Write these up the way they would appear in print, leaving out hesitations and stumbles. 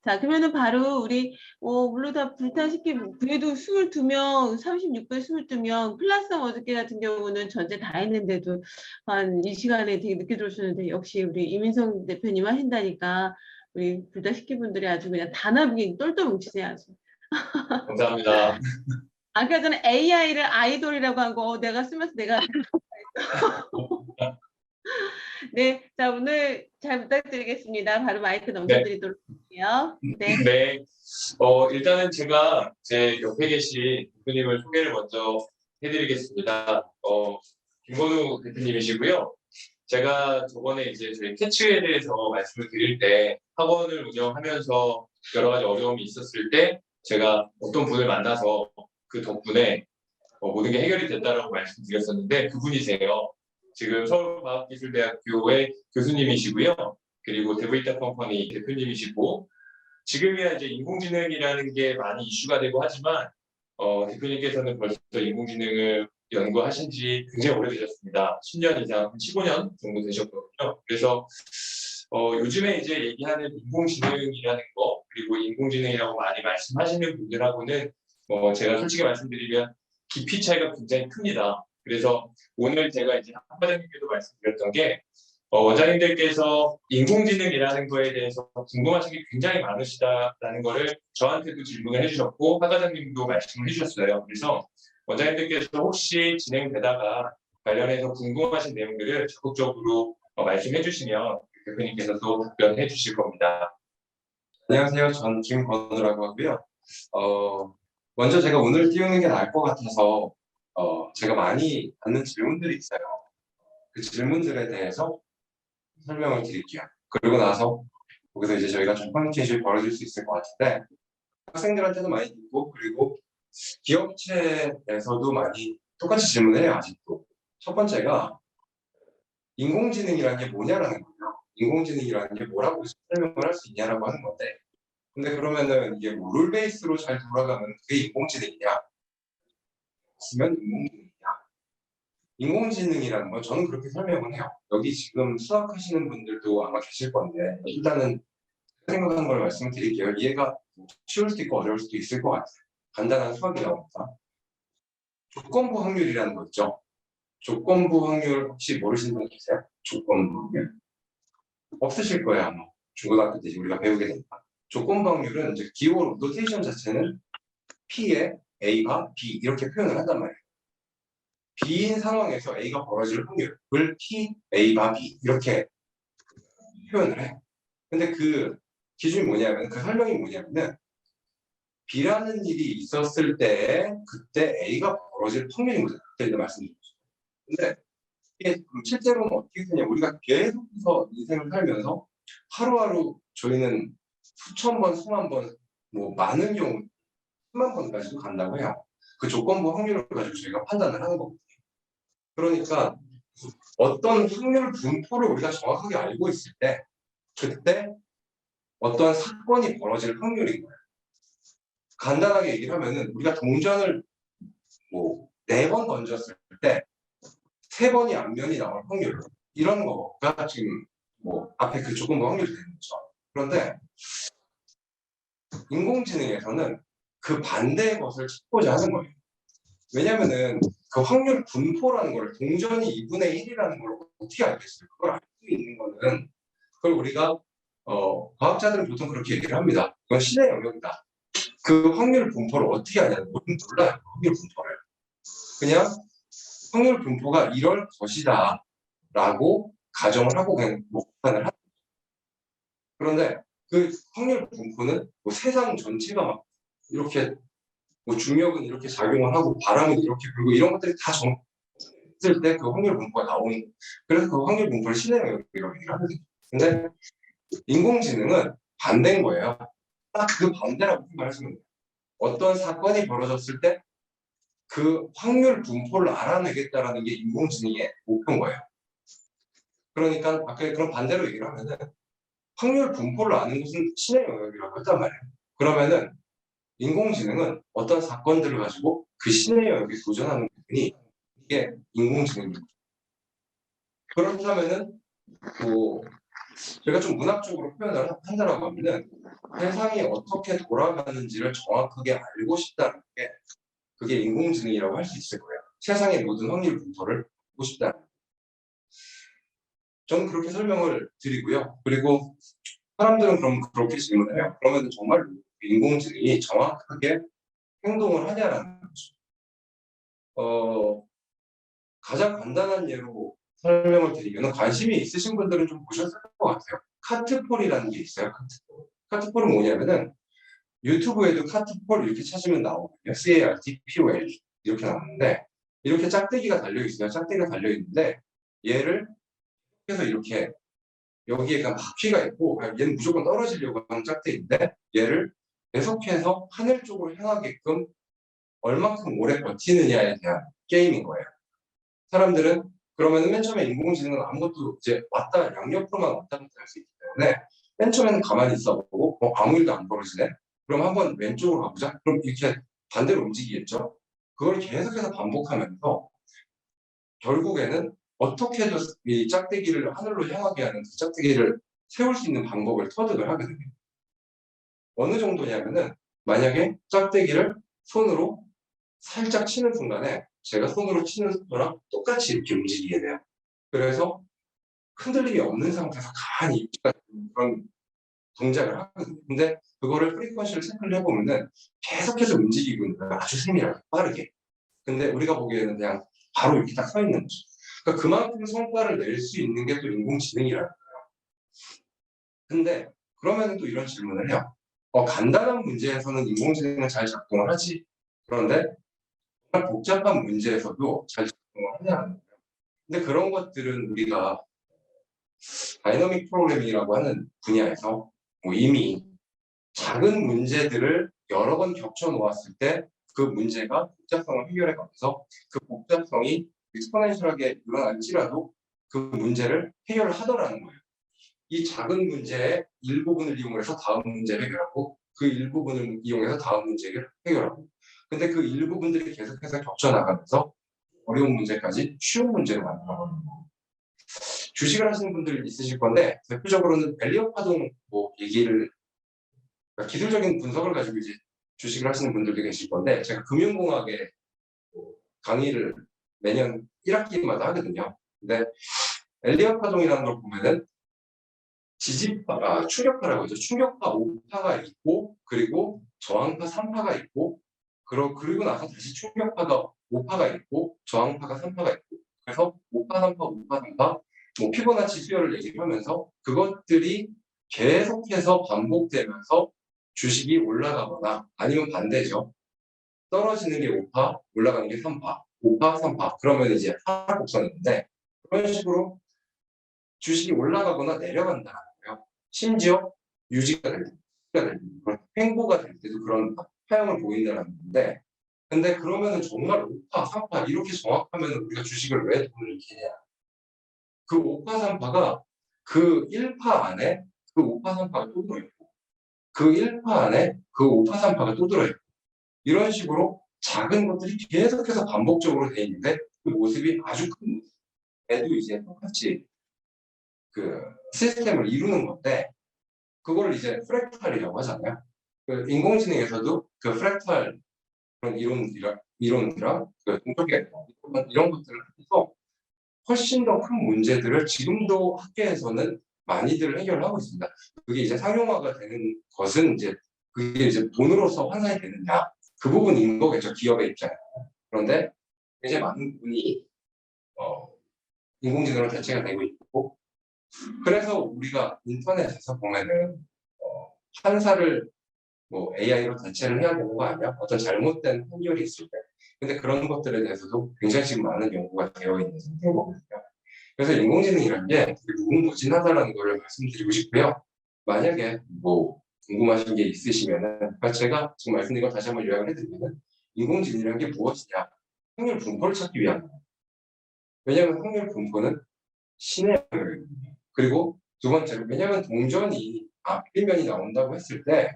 자, 그러면은 바로 우리, 물론 다 불타시키, 그래도 22명, 36분 22명, 플러스 어저께 같은 경우는 전체 다 했는데도 한 이 시간에 되게 늦게 들어오셨는데, 역시 우리 이민성 대표님 하신다니까, 우리 불타시키 분들이 아주 그냥 단합이 똘똘 뭉치세요, 아주. 감사합니다. 아까 전에 AI를 아이돌이라고 한 거, 내가 쓰면서 내가. 네, 자, 오늘 잘 부탁드리겠습니다. 바로 마이크 넘겨드리도록 할게요. 네. 네. 일단은 제가 제 옆에 계신 대표님을 소개를 먼저 해드리겠습니다. 김건우 대표님이시고요. 제가 저번에 이제 저희 캐치에 대해서 말씀을 드릴 때 학원을 운영하면서 여러 가지 어려움이 있었을 때 제가 어떤 분을 만나서 그 덕분에 모든 게 해결이 됐다라고 말씀드렸었는데 그분이세요. 지금 서울과학기술대학교의 교수님이시고요. 그리고 데브이타 컴퍼니 대표님이시고 지금이야 이제 인공지능이라는 게 많이 이슈가 되고 하지만 대표님께서는 벌써 인공지능을 연구하신 지 굉장히 오래되셨습니다. 10년 이상, 15년 정도 되셨거든요. 그래서 요즘에 이제 얘기하는 인공지능이라는 거 그리고 인공지능이라고 많이 말씀하시는 분들하고는 제가 솔직히 말씀드리면 깊이 차이가 굉장히 큽니다. 그래서 오늘 제가 이제 한 과장님께도 말씀드렸던 게 원장님들께서 인공지능이라는 거에 대해서 궁금하신 게 굉장히 많으시다라는 거를 저한테도 질문을 해주셨고 하 과장님도 말씀을 해주셨어요. 그래서 원장님들께서 혹시 진행되다가 관련해서 궁금하신 내용들을 적극적으로 말씀해 주시면 대표님께서도 답변해 주실 겁니다. 안녕하세요. 전 김건우라고 하고요. 먼저 제가 오늘 띄우는 게 나을 것 같아서 제가 많이 받는 질문들이 있어요. 그 질문들에 대해서 설명을 드릴게요. 그리고 나서 거기서 이제 저희가 좀 커뮤니케이션이 벌어질 수 있을 것 같은데 학생들한테도 많이 듣고 그리고 기업체에서도 많이 똑같이 질문을 해요. 아직도. 첫 번째가 인공지능이라는 게 뭐냐라는 거예요. 인공지능이라는 게 뭐라고 설명을 할 수 있냐라고 하는 건데 근데 그러면은 이게 뭐 룰 베이스로 잘 돌아가면 그게 인공지능이냐? 쓰면 인공지능이냐? 인공지능이라는 건 저는 그렇게 설명을 해요. 여기 지금 수학하시는 분들도 아마 계실 건데 일단은 생각하는 걸 말씀드릴게요. 이해가 쉬울 수도 있고 어려울 수도 있을 것 같아요. 간단한 수학이 나옵니다. 조건부 확률이라는 거 있죠? 조건부 확률 혹시 모르시는 분 계세요? 조건부 확률? 없으실 거예요 아마. 중고등학교 때 우리가 배우게 되니까. 조건부 확률은 이제 기호 노테이션 자체는 P에 A가 B 이렇게 표현을 한단 말이에요. B인 상황에서 A가 벌어질 확률을 P, A가 B 이렇게 표현을 해. 근데 그 기준이 뭐냐면 그 설명이 뭐냐면은 B라는 일이 있었을 때 그때 A가 벌어질 확률인 거잖아요. 그때 말씀드렸죠. 근데 이게 실제로는 어떻게 되냐 우리가 계속해서 인생을 살면서 하루하루 저희는 수천 번, 수만 번, 뭐 많은 경우 수만 번까지도 간다고 해요. 그 조건부 확률을 가지고 저희가 판단을 하는 거거든요. 그러니까 어떤 확률 분포를 우리가 정확하게 알고 있을 때 그때 어떤 사건이 벌어질 확률인 거예요. 간단하게 얘기를 하면은 우리가 동전을 뭐 4번 던졌을 때 3번이 앞면이 나올 확률 이런 거가 지금 뭐 앞에 그 조건부 확률이 되는 거죠. 그런데 인공지능에서는 그 반대의 것을 찾고자 하는 거예요. 왜냐면은 그 확률 분포라는 걸 동전이 2분의 1이라는 걸 어떻게 알겠어요? 그걸 알 수 있는 거는 그걸 우리가 과학자들은 보통 그렇게 얘기를 합니다. 그건 신의 영역이다. 그 확률 분포를 어떻게 하냐는 우리는 몰라요. 확률 분포를. 그냥 확률 분포가 이럴 것이다 라고 가정을 하고 그냥 판단을 합니다. 그런데 그 확률 분포는 뭐 세상 전체가 막 이렇게 뭐 중력은 이렇게 작용을 하고 바람은 이렇게 불고 이런 것들이 다 정했을 때 그 확률 분포가 나오는 거예요. 그래서 그 확률 분포를 신의 영역이라고 얘기를 하거든요. 근데 인공지능은 반대인 거예요. 딱 그 반대라고 생각하시면 돼요. 어떤 사건이 벌어졌을 때 그 확률 분포를 알아내겠다라는 게 인공지능의 목표인 거예요. 그러니까 아까 그런 반대로 얘기를 하면은 확률 분포를 아는 것은 신의 영역이라고 했단 말이에요. 그러면은 인공지능은 어떤 사건들을 가지고 그 신의 영역에 도전하는 부분이 이게 인공지능입니다. 그렇다면은 뭐 제가 좀 문학적으로 표현을 한다라고 하면은 세상이 어떻게 돌아가는지를 정확하게 알고 싶다는 게 그게 인공지능이라고 할 수 있을 거예요. 세상의 모든 확률 분포를 알고 싶다. 저는 그렇게 설명을 드리고요. 그리고 사람들은 그럼 그렇게 질문해요. 그러면 정말 인공지능이 정확하게 행동을 하냐라는 거죠. 가장 간단한 예로 설명을 드리면 관심이 있으신 분들은 좀 보셨을 것 같아요. 카트폴이라는 게 있어요. 카트폴. 카트폴은 뭐냐면은 유튜브에도 카트폴 이렇게 찾으면 나오거든요. CARTPOL 이렇게 나오는데 이렇게 짝대기가 달려 있어요. 짝대기가 달려 있는데 얘를 해서 이렇게 여기에 그냥 바퀴가 있고 얘는 무조건 떨어지려고 하는 짝대기인데 얘를 계속해서 하늘 쪽으로 향하게끔 얼마큼 오래 버티느냐에 대한 게임인 거예요. 사람들은 그러면 맨 처음에 인공지능은 아무것도 이제 왔다 양옆으로만 왔다 갔다 할 수 있기 때문에 맨 처음에는 가만히 있어보고 아무 일도 안 벌어지네. 그럼 한번 왼쪽으로 가보자. 그럼 이렇게 반대로 움직이겠죠. 그걸 계속해서 반복하면서 결국에는 어떻게 해도 이 짝대기를 하늘로 향하게 하는 그 짝대기를 세울 수 있는 방법을 터득을 하거든요. 어느 정도냐면은 만약에 짝대기를 손으로 살짝 치는 순간에 제가 손으로 치는 속도랑 똑같이 이렇게 움직이게 돼요. 그래서 흔들림이 없는 상태에서 가만히 있기가 그런 동작을 하거든요. 근데 그거를 프리퀀시를 체크를 해보면은 계속해서 움직이고 있는 거예요. 아주 세밀하게 빠르게. 근데 우리가 보기에는 그냥 바로 이렇게 딱 서 있는 거죠. 그러니까 그만큼 성과를 낼 수 있는 게 또 인공지능이라는 거예요. 근데 그러면 또 이런 질문을 해요. 간단한 문제에서는 인공지능은 잘 작동을 하지. 그런데 정말 복잡한 문제에서도 잘 작동을 하냐는 거예요. 근데 그런 것들은 우리가 다이너믹 프로그래밍이라고 하는 분야에서 뭐 이미 작은 문제들을 여러 번 겹쳐 놓았을 때 그 문제가 복잡성을 해결해 가면서 그 복잡성이 익스포넨셜하게 늘어날지라도 그 문제를 해결을 하더라는 거예요. 이 작은 문제의 일부분을 이용해서 다음 문제를 해결하고 그 일부분을 이용해서 다음 문제를 해결하고 근데 그 일부분들이 계속해서 겹쳐 나가면서 어려운 문제까지 쉬운 문제를 만들어가는 거예요. 주식을 하시는 분들 있으실 건데 대표적으로는 벨리업 파동 뭐 얘기를 그러니까 기술적인 분석을 가지고 이제 주식을 하시는 분들도 계실 건데 제가 금융공학의 강의를 매년 1학기마다 하거든요. 근데 엘리엇 파동이라는 걸 보면은 충격파라고 하죠. 충격파 5파가 있고 그리고 저항파 3파가 있고 그리고 나서 다시 충격파가 5파가 있고 저항파가 3파가 있고 그래서 5파, 3파, 5파, 3파 뭐 피보나치 수열을 얘기를 하면서 그것들이 계속해서 반복되면서 주식이 올라가거나 아니면 반대죠. 떨어지는 게 5파, 올라가는 게 3파, 5파, 3파 그러면 이제 하락 곡선인데 그런 식으로 주식이 올라가거나 내려간다는 거예요. 심지어 유지가 될 때, 횡보가 될 때도 그런 파형을 보인다는 건데 근데 그러면은 정말 5파, 3파 이렇게 정확하면 우리가 주식을 왜 돈을 잃게 해야 그 5파, 3파가 그 1파 안에 그 5파, 3파가 또 들어있고 그 1파 안에 그 5파, 3파가 또 들어있고 이런 식으로 작은 것들이 계속해서 반복적으로 돼 있는데 그 모습이 아주 큰 모습. 애도 이제 똑같이 그 시스템을 이루는 건데 그걸 이제 프랙탈이라고 하잖아요. 그 인공지능에서도 그 프랙탈 그런 이론이랑 그 동격이가 이런 것들을 해서 훨씬 더 큰 문제들을 지금도 학계에서는 많이들 해결하고 있습니다. 그게 이제 상용화가 되는 것은 이제 그게 이제 돈으로서 환산이 되느냐 그 부분인 거겠죠. 기업의 입장에서. 그런데 이제 많은 부분이 인공지능으로 대체가 되고 있고 그래서 우리가 인터넷에서 보면은 판사를 뭐 AI로 대체를 해야 되는 거 아니야? 어떤 잘못된 판결이 있을 때. 근데 그런 것들에 대해서도 굉장히 지금 많은 연구가 되어 있는 상태거든요. 그래서 인공지능이라는 게 되게 무궁무진하다는 걸 말씀드리고 싶고요. 만약에 뭐 궁금하신 게 있으시면은 그러니까 제가 지금 말씀드린 걸 다시 한번 요약을 해드리면은 인공지능이라는 게 무엇이냐? 확률 분포를 찾기 위한 거예요. 왜냐하면 확률 분포는 신의 영역이거든요. 그리고 두 번째로 왜냐하면 동전이 앞뒷면이 나온다고 했을 때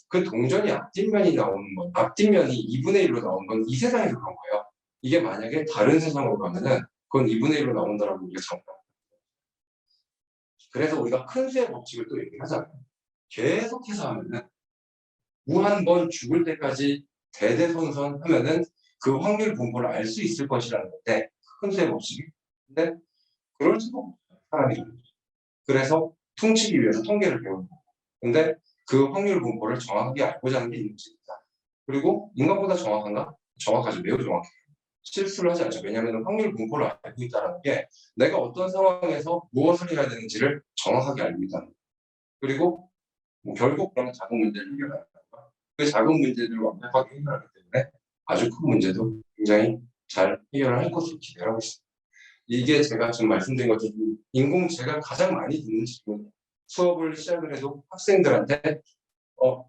그 동전이 앞뒷면이 나오는 건 앞뒷면이 2분의 1로 나오는 건 이 세상에서 그런 거예요. 이게 만약에 다른 세상으로 가면은 그건 2분의 1로 나온다라고 우리가 정말 그래서 우리가 큰 수의 법칙을 또 얘기를 하잖아요. 계속해서 하면은 무한번 죽을 때까지 대대손손 하면은 그 확률 분포를 알 수 있을 것이라는 건데 큰 수의 법칙이. 근데 그럴 수가 없어요. 사람이. 그래서 퉁치기 위해서 통계를 배우는 거예요. 근데 그 확률 분포를 정확하게 알고자 하는 게 인문지입니다. 그리고 인간보다 정확한가? 정확하죠. 매우 정확해요. 실수를 하지 않죠. 왜냐하면 확률 분포를 알고 있다는 게 내가 어떤 상황에서 무엇을 해야 되는지를 정확하게 알고 있다는 거예요. 그리고 뭐 결국 그런 작은 문제를 해결하는 거예요. 그 작은 문제들을 완벽하게 해결하기 때문에 아주 큰 문제도 굉장히 잘 해결을 할 것으로 기대를 하고 있습니다. 이게 제가 지금 말씀드린 것처럼 제가 가장 많이 듣는 질문, 수업을 시작을 해도 학생들한테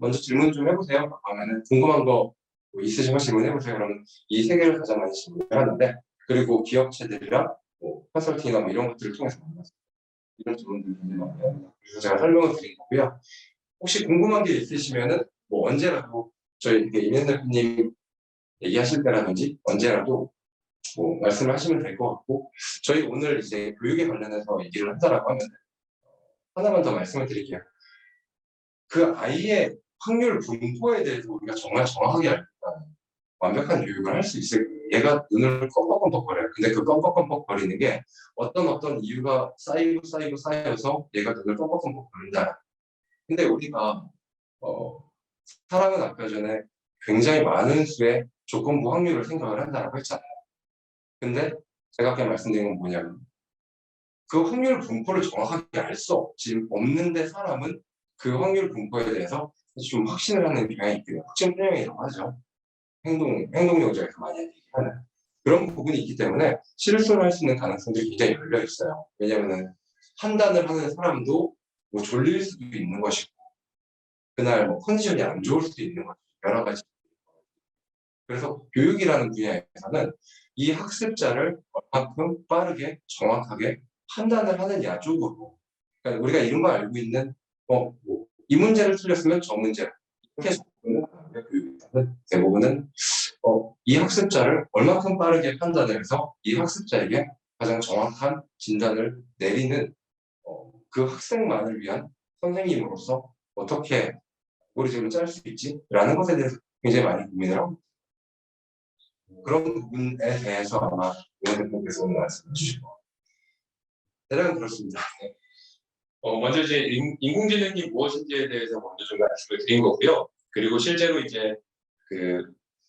먼저 질문 좀 해보세요. 하면은 궁금한 거뭐 있으시면 질문해보세요. 그러면 이 세 개를 가장 많이 질문을 하는데, 그리고 기업체들이랑 뭐 컨설팅이나 뭐 이런 것들을 통해서 만나서 이런 질문들을 굉장히 많이 합니다. 그래서 제가 설명을 드린 거고요. 혹시 궁금한 게 있으시면은 뭐 언제라도 저희 이렇게 이면 대표님 얘기하실 때라든지 언제라도 뭐 말씀을 하시면 될 것 같고, 저희 오늘 이제 교육에 관련해서 얘기를 한다라고 하면 하나만 더 말씀을 드릴게요. 그 아이의 확률 분포에 대해서 우리가 정말 정확하게 알면 완벽한 교육을 할 수 있을 거예요. 얘가 눈을 껌뻑껌뻑거려요. 근데 그 껌뻑껌뻑거리는 게 어떤 이유가 쌓여서 얘가 눈을 껌뻑껌뻑거린다. 근데 우리가 사람은 아까 전에 굉장히 많은 수의 조건부 확률을 생각을 한다고 했잖아요. 근데 제가 아까 말씀드린 건 뭐냐면 그 확률 분포를 정확하게 알 수 없는데 사람은 그 확률 분포에 대해서 좀 확신을 하는 경향이 있거든요. 확신 편향이라고 하죠. 행동 영역에서 많이 얘기하는 그런 부분이 있기 때문에 실수를 할 수 있는 가능성들이 굉장히 열려 있어요. 왜냐하면 판단을 하는 사람도 뭐 졸릴 수도 있는 것이고 그날 뭐 컨디션이 안 좋을 수도 있는 것이고 여러 가지. 그래서 교육이라는 분야에서는 이 학습자를 얼마큼 빠르게 정확하게 판단을 하느냐 쪽으로, 그러니까 우리가 이런 걸 알고 있는 이 문제를 틀렸으면 저 문제 이렇게 접근을 하는데 교육에서는 대부분은 이 학습자를 얼마큼 빠르게 판단을 해서 이 학습자에게 가장 정확한 진단을 내리는 그 학생만을 위한 선생님으로서 어떻게 알고리즘을 짤 수 있지라는 것에 대해서 굉장히 많이 고민을 하고 그런 부분에 대해서 아마 이원 대표께서 오늘 말씀해 주실 거예요. 대략은 그렇습니다. 먼저 이제 인공지능이 무엇인지에 대해서 먼저 좀 말씀을 드린 거고요. 그리고 실제로 이제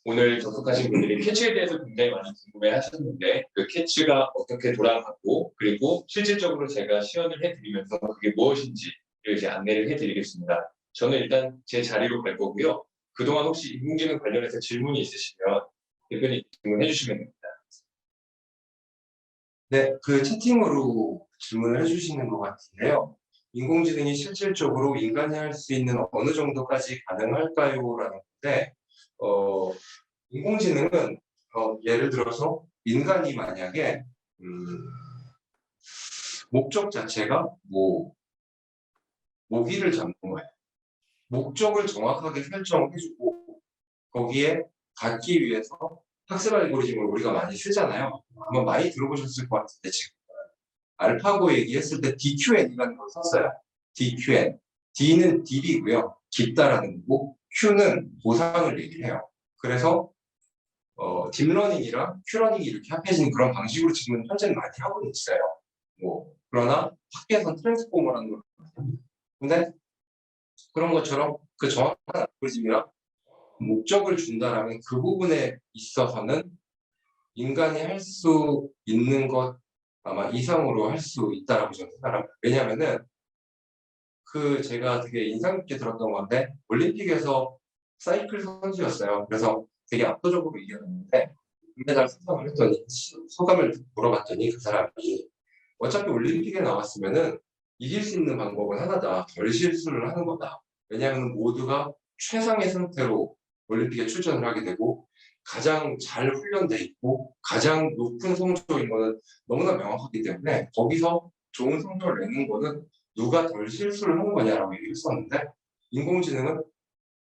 오늘 접속하신 분들이 캐치에 대해서 굉장히 많이 궁금해 하셨는데 그 캐치가 어떻게 돌아가고 그리고 실질적으로 제가 시연을 해드리면서 그게 무엇인지를 이제 안내를 해드리겠습니다. 저는 일단 제 자리로 갈 거고요. 그동안 혹시 인공지능 관련해서 질문이 있으시면 대표님 질문해 주시면 됩니다. 네, 그 채팅으로 질문을 해주시는 것 같은데요. 인공지능이 실질적으로 인간이 할 수 있는 어느 정도까지 가능할까요? 라는 건데, 인공지능은 예를 들어서 인간이 만약에 목적 자체가 뭐 모기를 잡는 거예요. 목적을 정확하게 설정해주고 거기에 닿기 위해서 학습 알고리즘을 우리가 많이 쓰잖아요. 아마 많이 들어보셨을 것 같은데 지금 알파고 얘기했을 때 DQN이라는 걸 썼어요. DQN. D는 딜이고요. 깊다라는 거고 Q는 보상을 얘기를 해요. 그래서 딥러닝이랑 큐러닝이 이렇게 합해진 그런 방식으로 지금 현재는 많이 하고 있어요. 그러나 학교에서는 트랜스포머라는 걸 합니다. 근데 그런 것처럼 그 정확한 알고리즘이랑 목적을 준다라면 그 부분에 있어서는 인간이 할 수 있는 것 아마 이상으로 할 수 있다라고 저는 생각합니다. 왜냐하면은 제가 되게 인상 깊게 들었던 건데 올림픽에서 사이클 선수였어요. 그래서 되게 압도적으로 이겼는데 금메달 수상을 했더니 소감을 물어봤더니 그 사람이 어차피 올림픽에 나왔으면은 이길 수 있는 방법은 하나다. 덜 실수를 하는 거다. 왜냐하면 모두가 최상의 상태로 올림픽에 출전을 하게 되고 가장 잘 훈련돼 있고 가장 높은 성적인 거는 너무나 명확하기 때문에 거기서 좋은 성적을 내는 거는 누가 덜 실수를 하는 거냐라고 얘기했었는데 인공지능은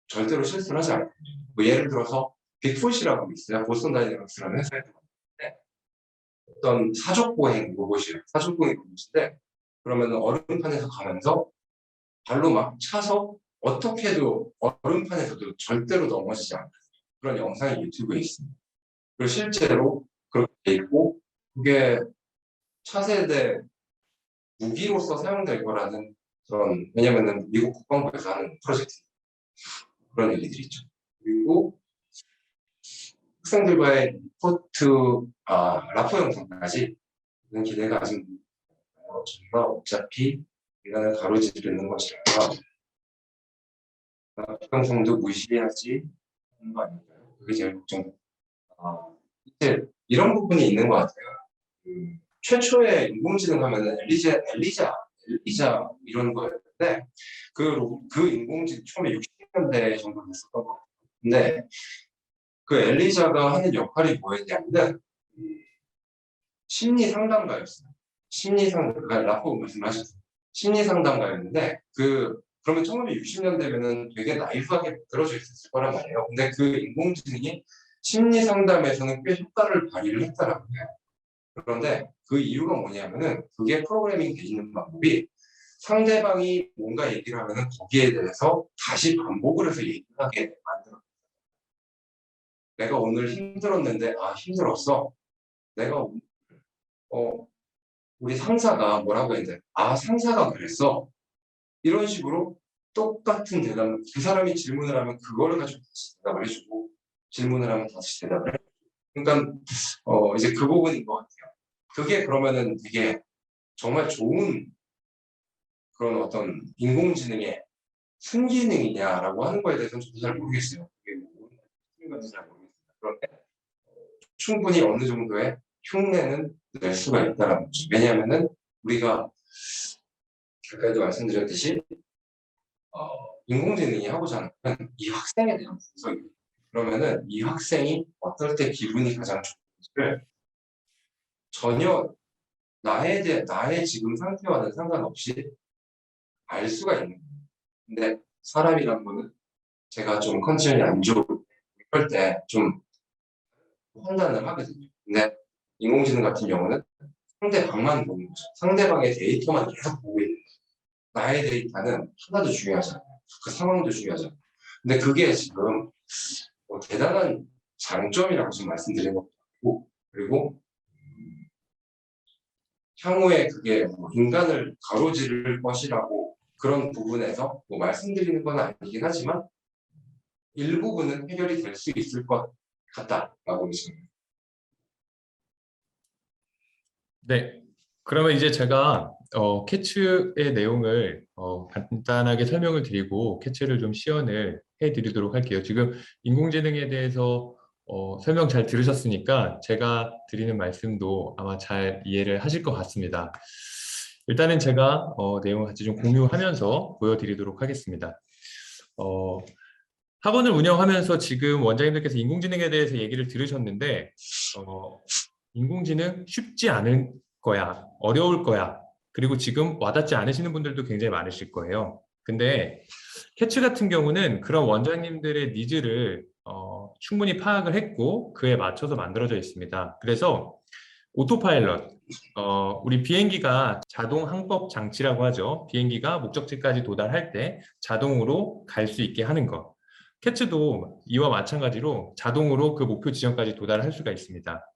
절대로 실수를 하지 않아요. 예를 들어서 빅풋이라고 있어요. 보스턴 다이내믹스라는 회사에서 만드는데 어떤 사족보행 로봇이에요. 사족보행 로봇인데 그러면 얼음판에서 가면서 발로 막 차서 어떻게 해도 얼음판에서도 절대로 넘어지지 않는 그런 영상이 유튜브에 있습니다. 그리고 실제로 그렇게 돼 있고 그게 차세대 무기로서 사용될 거라는 그런 왜냐면은 미국 국방부에서 하는 프로젝트 그런 얘기들이 있죠. 그리고 학생들과의 리포트 라포 영상까지 그런 기대가 아직 정말 어차피 인간을 가로지르는 것이라 라포 영상도 무시해야지 하는 거 아닐까요? 그게 제일 걱정. 이제 이런 부분이 있는 것 같아요. 최초의 인공지능 하면은 엘리자 이런 거였는데 그 인공지능 처음에 60년대 정도 됐었던 것 같아요. 근데 그 엘리자가 하는 역할이 뭐였냐면은 심리 상담가였어요. 그러니까 라포 말씀하셨어요. 심리 상담가였는데 그러면 1960년대면은 되게 나이브하게 만들어져 있었을 거란 말이에요. 근데 그 인공지능이 심리 상담에서는 꽤 효과를 발휘를 했더라고요. 그런데 그 이유가 뭐냐면은 그게 프로그래밍 돼 있는 방법이 상대방이 뭔가 얘기를 하면은 거기에 대해서 다시 반복을 해서 얘기하게 만들어. 내가 오늘 힘들었는데 힘들었어. 내가 우리 상사가 뭐라고 했는데 상사가 그랬어. 이런 식으로 똑같은 대답, 그 사람이 질문을 하면 그거를 가지고 다시 대답을 해주고 질문을 하면 다시 대답을 해주고 그러니까 이제 그 부분인 것 같아요. 그게 그러면은 되게 정말 좋은 그런 어떤 인공지능의 순기능이냐라고 하는 거에 대해서는 저도 잘 모르겠어요. 그게 뭐 무슨 건지 잘 모르겠습니다. 그런데 충분히 어느 정도의 흉내는 낼 수가 있다는 거죠. 왜냐하면은 우리가 아까도 말씀드렸듯이 인공지능이 하고자 하는 건 이 학생에 대한 분석이에요. 그러면은 이 학생이 어떨 때 기분이 가장 좋은지를 전혀 나의 지금 상태와는 상관없이 알 수가 있는 거예요. 근데 사람이란 거는 제가 좀 컨디션이 안 좋고 이럴 때 좀 판단을 하거든요. 근데 인공지능 같은 경우는 상대방만 보는 거죠. 상대방의 데이터만 계속 보고 있는 거죠. 나의 데이터는 하나도 중요하지 않아요. 그 상황도 중요하지 않아요. 근데 그게 지금 대단한 장점이라고 지금 말씀드린 것 같고 그리고 향후에 그게 인간을 가로지를 것이라고 그런 부분에서 말씀드리는 건 아니긴 하지만 일부분은 해결이 될 수 있을 것 같다라고 보시면 네. 그러면 이제 제가 캐츠의 내용을 간단하게 설명을 드리고 캐츠를 좀 시연을 해드리도록 할게요. 지금 인공지능에 대해서 설명 잘 들으셨으니까 제가 드리는 말씀도 아마 잘 이해를 하실 것 같습니다. 일단은 제가 내용을 같이 좀 공유하면서 보여드리도록 하겠습니다. 학원을 운영하면서 지금 원장님들께서 인공지능에 대해서 얘기를 들으셨는데 인공지능 쉽지 않을 거야, 어려울 거야, 그리고 지금 와닿지 않으시는 분들도 굉장히 많으실 거예요. 근데 캐츠 같은 경우는 그런 원장님들의 니즈를 충분히 파악을 했고 그에 맞춰서 만들어져 있습니다. 그래서 오토파일럿, 우리 비행기가 자동 항법 장치라고 하죠. 비행기가 목적지까지 도달할 때 자동으로 갈 수 있게 하는 것. 캐츠도 이와 마찬가지로 자동으로 그 목표 지점까지 도달할 수가 있습니다.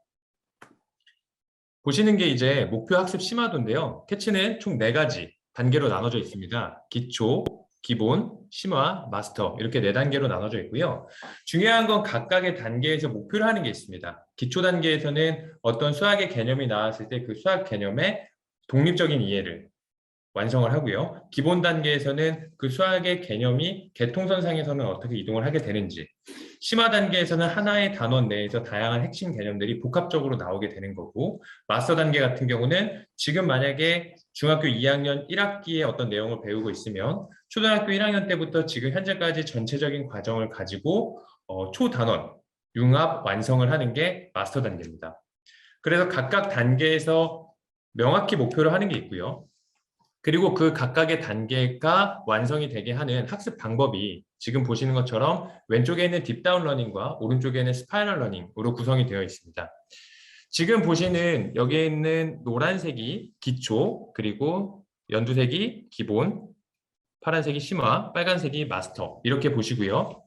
보시는 게 이제 목표 학습 심화도인데요. 캐치는 총 4가지 단계로 나눠져 있습니다. 기초, 기본, 심화, 마스터 이렇게 4단계로 나눠져 있고요. 중요한 건 각각의 단계에서 목표를 하는 게 있습니다. 기초 단계에서는 어떤 수학의 개념이 나왔을 때 그 수학 개념의 독립적인 이해를 완성을 하고요. 기본 단계에서는 그 수학의 개념이 개통선상에서는 어떻게 이동을 하게 되는지, 심화 단계에서는 하나의 단원 내에서 다양한 핵심 개념들이 복합적으로 나오게 되는 거고, 마스터 단계 같은 경우는 지금 만약에 중학교 2학년 1학기에 어떤 내용을 배우고 있으면 초등학교 1학년 때부터 지금 현재까지 전체적인 과정을 가지고 초단원, 융합, 완성을 하는 게 마스터 단계입니다. 그래서 각각 단계에서 명확히 목표를 하는 게 있고요. 그리고 그 각각의 단계가 완성이 되게 하는 학습 방법이 지금 보시는 것처럼 왼쪽에 있는 딥다운 러닝과 오른쪽에 있는 스파이럴 러닝으로 구성이 되어 있습니다. 지금 보시는 여기에 있는 노란색이 기초, 그리고 연두색이 기본, 파란색이 심화, 빨간색이 마스터 이렇게 보시고요.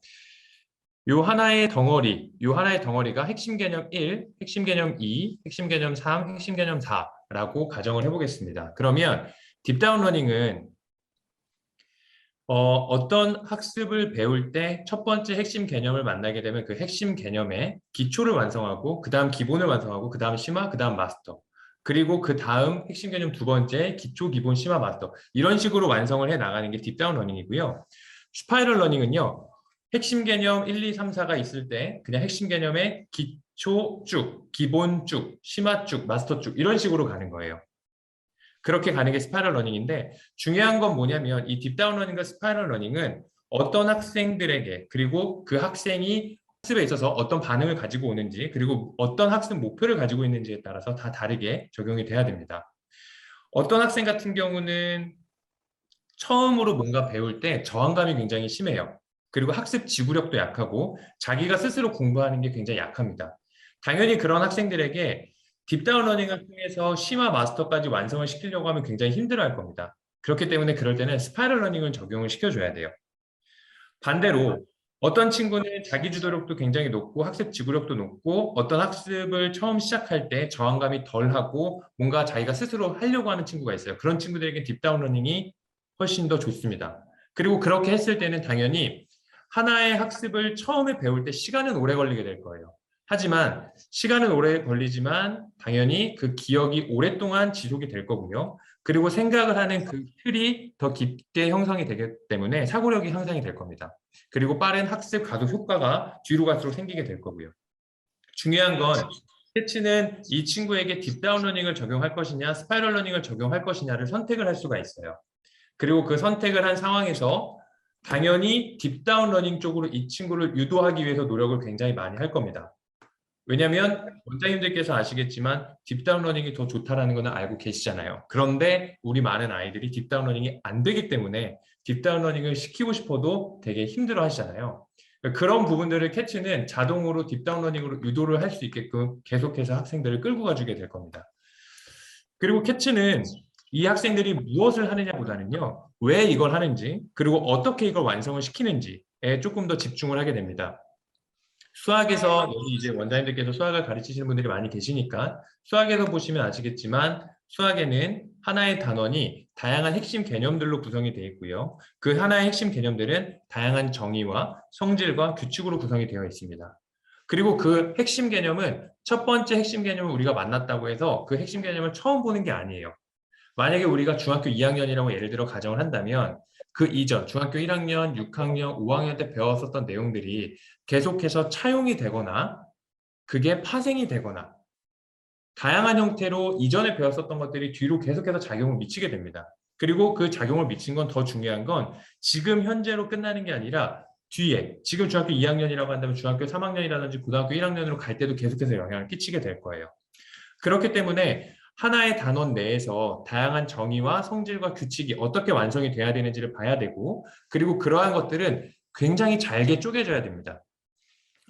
요 하나의 덩어리가 핵심 개념 1, 핵심 개념 2, 핵심 개념 3, 핵심 개념 4라고 가정을 해보겠습니다. 그러면 딥다운 러닝은 어떤 학습을 배울 때 첫 번째 핵심 개념을 만나게 되면 그 핵심 개념의 기초를 완성하고 그 다음 기본을 완성하고 그 다음 심화, 그 다음 마스터 그리고 그 다음 핵심 개념 두 번째 기초, 기본, 심화, 마스터 이런 식으로 완성을 해 나가는 게 딥다운 러닝이고요. 스파이럴 러닝은요. 핵심 개념 1, 2, 3, 4가 있을 때 그냥 핵심 개념의 기초 쭉, 기본 쭉, 심화 쭉, 마스터 쭉 이런 식으로 가는 거예요. 그렇게 가는 게 스파이럴 러닝인데 중요한 건 뭐냐면 이 딥다운 러닝과 스파이럴 러닝은 어떤 학생들에게 그리고 그 학생이 학습에 있어서 어떤 반응을 가지고 오는지 그리고 어떤 학습 목표를 가지고 있는지에 따라서 다 다르게 적용이 돼야 됩니다. 어떤 학생 같은 경우는 처음으로 뭔가 배울 때 저항감이 굉장히 심해요. 그리고 학습 지구력도 약하고 자기가 스스로 공부하는 게 굉장히 약합니다. 당연히 그런 학생들에게 딥다운 러닝을 통해서 심화 마스터까지 완성을 시키려고 하면 굉장히 힘들어할 겁니다. 그렇기 때문에 그럴 때는 스파이럴 러닝을 적용을 시켜줘야 돼요. 반대로 어떤 친구는 자기 주도력도 굉장히 높고 학습 지구력도 높고 어떤 학습을 처음 시작할 때 저항감이 덜하고 뭔가 자기가 스스로 하려고 하는 친구가 있어요. 그런 친구들에게 딥다운 러닝이 훨씬 더 좋습니다. 그리고 그렇게 했을 때는 당연히 하나의 학습을 처음에 배울 때 시간은 오래 걸리게 될 거예요. 하지만 시간은 오래 걸리지만 당연히 그 기억이 오랫동안 지속이 될 거고요. 그리고 생각을 하는 그 틀이 더 깊게 형성이 되기 때문에 사고력이 향상이 될 겁니다. 그리고 빠른 학습 가속 효과가 뒤로 갈수록 생기게 될 거고요. 중요한 건 캐치는 이 친구에게 딥다운 러닝을 적용할 것이냐 스파이럴 러닝을 적용할 것이냐를 선택을 할 수가 있어요. 그리고 그 선택을 한 상황에서 당연히 딥다운 러닝 쪽으로 이 친구를 유도하기 위해서 노력을 굉장히 많이 할 겁니다. 왜냐하면 원장님들께서 아시겠지만 딥다운 러닝이 더 좋다라는 것은 알고 계시잖아요. 그런데 우리 많은 아이들이 딥다운 러닝이 안 되기 때문에 딥다운 러닝을 시키고 싶어도 되게 힘들어 하시잖아요. 그런 부분들을 캐치는 자동으로 딥다운 러닝으로 유도를 할 수 있게끔 계속해서 학생들을 끌고 가주게 될 겁니다. 그리고 캐치는 이 학생들이 무엇을 하느냐보다는요. 왜 이걸 하는지 그리고 어떻게 이걸 완성을 시키는지에 조금 더 집중을 하게 됩니다. 수학에서 여기 이제 원장님들께서 수학을 가르치시는 분들이 많이 계시니까 수학에서 보시면 아시겠지만 수학에는 하나의 단원이 다양한 핵심 개념들로 구성이 되어 있고요. 그 하나의 핵심 개념들은 다양한 정의와 성질과 규칙으로 구성이 되어 있습니다. 그리고 그 핵심 개념은 첫 번째 핵심 개념을 우리가 만났다고 해서 그 핵심 개념을 처음 보는 게 아니에요. 만약에 우리가 중학교 2학년이라고 예를 들어 가정을 한다면 그 이전 중학교 1학년, 6학년, 5학년 때 배웠었던 내용들이 계속해서 차용이 되거나 그게 파생이 되거나 다양한 형태로 이전에 배웠었던 것들이 뒤로 계속해서 작용을 미치게 됩니다. 그리고 그 작용을 미친 건 더 중요한 건 지금 현재로 끝나는 게 아니라 뒤에 지금 중학교 2학년이라고 한다면 중학교 3학년이라든지 고등학교 1학년으로 갈 때도 계속해서 영향을 끼치게 될 거예요. 그렇기 때문에 하나의 단원 내에서 다양한 정의와 성질과 규칙이 어떻게 완성이 돼야 되는지를 봐야 되고 그리고 그러한 것들은 굉장히 잘게 쪼개져야 됩니다.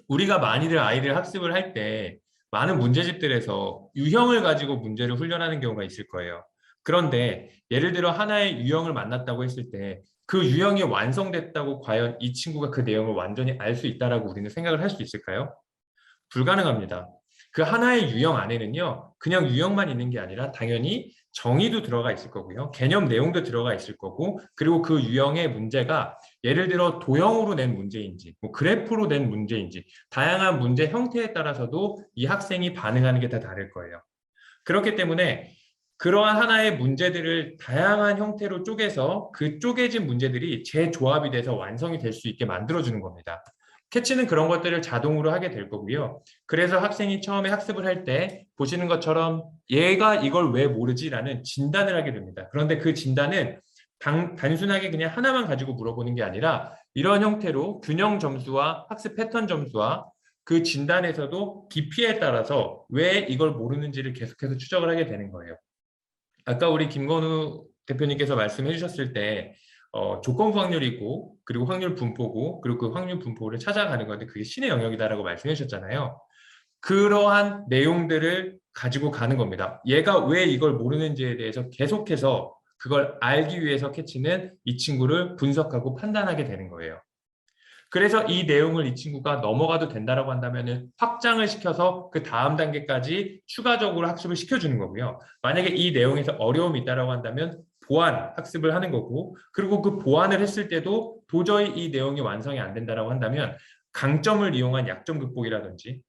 우리가 많이들 아이들 학습을 할 때 많은 문제집들에서 유형을 가지고 문제를 훈련하는 경우가 있을 거예요. 그런데 예를 들어 하나의 유형을 만났다고 했을 때 그 유형이 완성됐다고 과연 이 친구가 그 내용을 완전히 알 수 있다라고 우리는 생각을 할 수 있을까요? 불가능합니다. 그 하나의 유형 안에는요, 그냥 유형만 있는 게 아니라 당연히 정의도 들어가 있을 거고요. 개념 내용도 들어가 있을 거고, 그리고 그 유형의 문제가 예를 들어 도형으로 낸 문제인지, 뭐 그래프로 낸 문제인지, 다양한 문제 형태에 따라서도 이 학생이 반응하는 게 다 다를 거예요. 그렇기 때문에 그러한 하나의 문제들을 다양한 형태로 쪼개서 그 쪼개진 문제들이 재조합이 돼서 완성이 될 수 있게 만들어주는 겁니다. 캐치는 그런 것들을 자동으로 하게 될 거고요. 그래서 학생이 처음에 학습을 할 때 보시는 것처럼 얘가 이걸 왜 모르지라는 진단을 하게 됩니다. 그런데 그 진단은 단순하게 그냥 하나만 가지고 물어보는 게 아니라 이런 형태로 균형 점수와 학습 패턴 점수와 그 진단에서도 깊이에 따라서 왜 이걸 모르는지를 계속해서 추적을 하게 되는 거예요. 아까 우리 김건우 대표님께서 말씀해 주셨을 때 조건부 확률이고 그리고 확률 분포고 그리고 그 확률 분포를 찾아가는 건데 그게 신의 영역이다라고 말씀해 주셨잖아요. 그러한 내용들을 가지고 가는 겁니다. 얘가 왜 이걸 모르는지에 대해서 계속해서 그걸 알기 위해서 캐치는 이 친구를 분석하고 판단하게 되는 거예요. 그래서 이 내용을 이 친구가 넘어가도 된다라고 한다면은 확장을 시켜서 그 다음 단계까지 추가적으로 학습을 시켜주는 거고요. 만약에 이 내용에서 어려움이 있다라고 한다면 보완 학습을 하는 거고, 그리고 그 보완을 했을 때도 도저히 이 내용이 완성이 안 된다라고 한다면 강점을 이용한 약점 극복이라든지,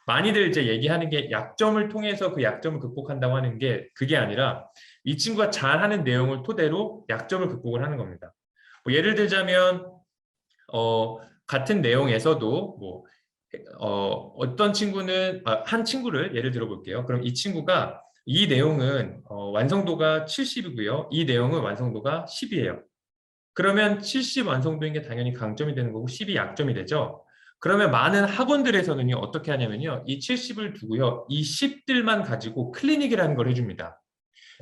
많이들 이제 얘기하는 게 약점을 통해서 그 약점을 극복한다고 하는 게 그게 아니라 이 친구가 잘하는 내용을 토대로 약점을 극복을 하는 겁니다. 뭐 예를 들자면 같은 내용에서도 뭐 어떤 친구는 한 친구를 예를 들어 볼게요. 그럼 이 친구가 이 내용은 완성도가 70이고요. 이 내용은 완성도가 10이에요. 그러면 70 완성도인 게 당연히 강점이 되는 거고 10이 약점이 되죠. 그러면 많은 학원들에서는요, 어떻게 하냐면요, 이 70을 두고요, 이 10들만 가지고 클리닉이라는 걸 해줍니다.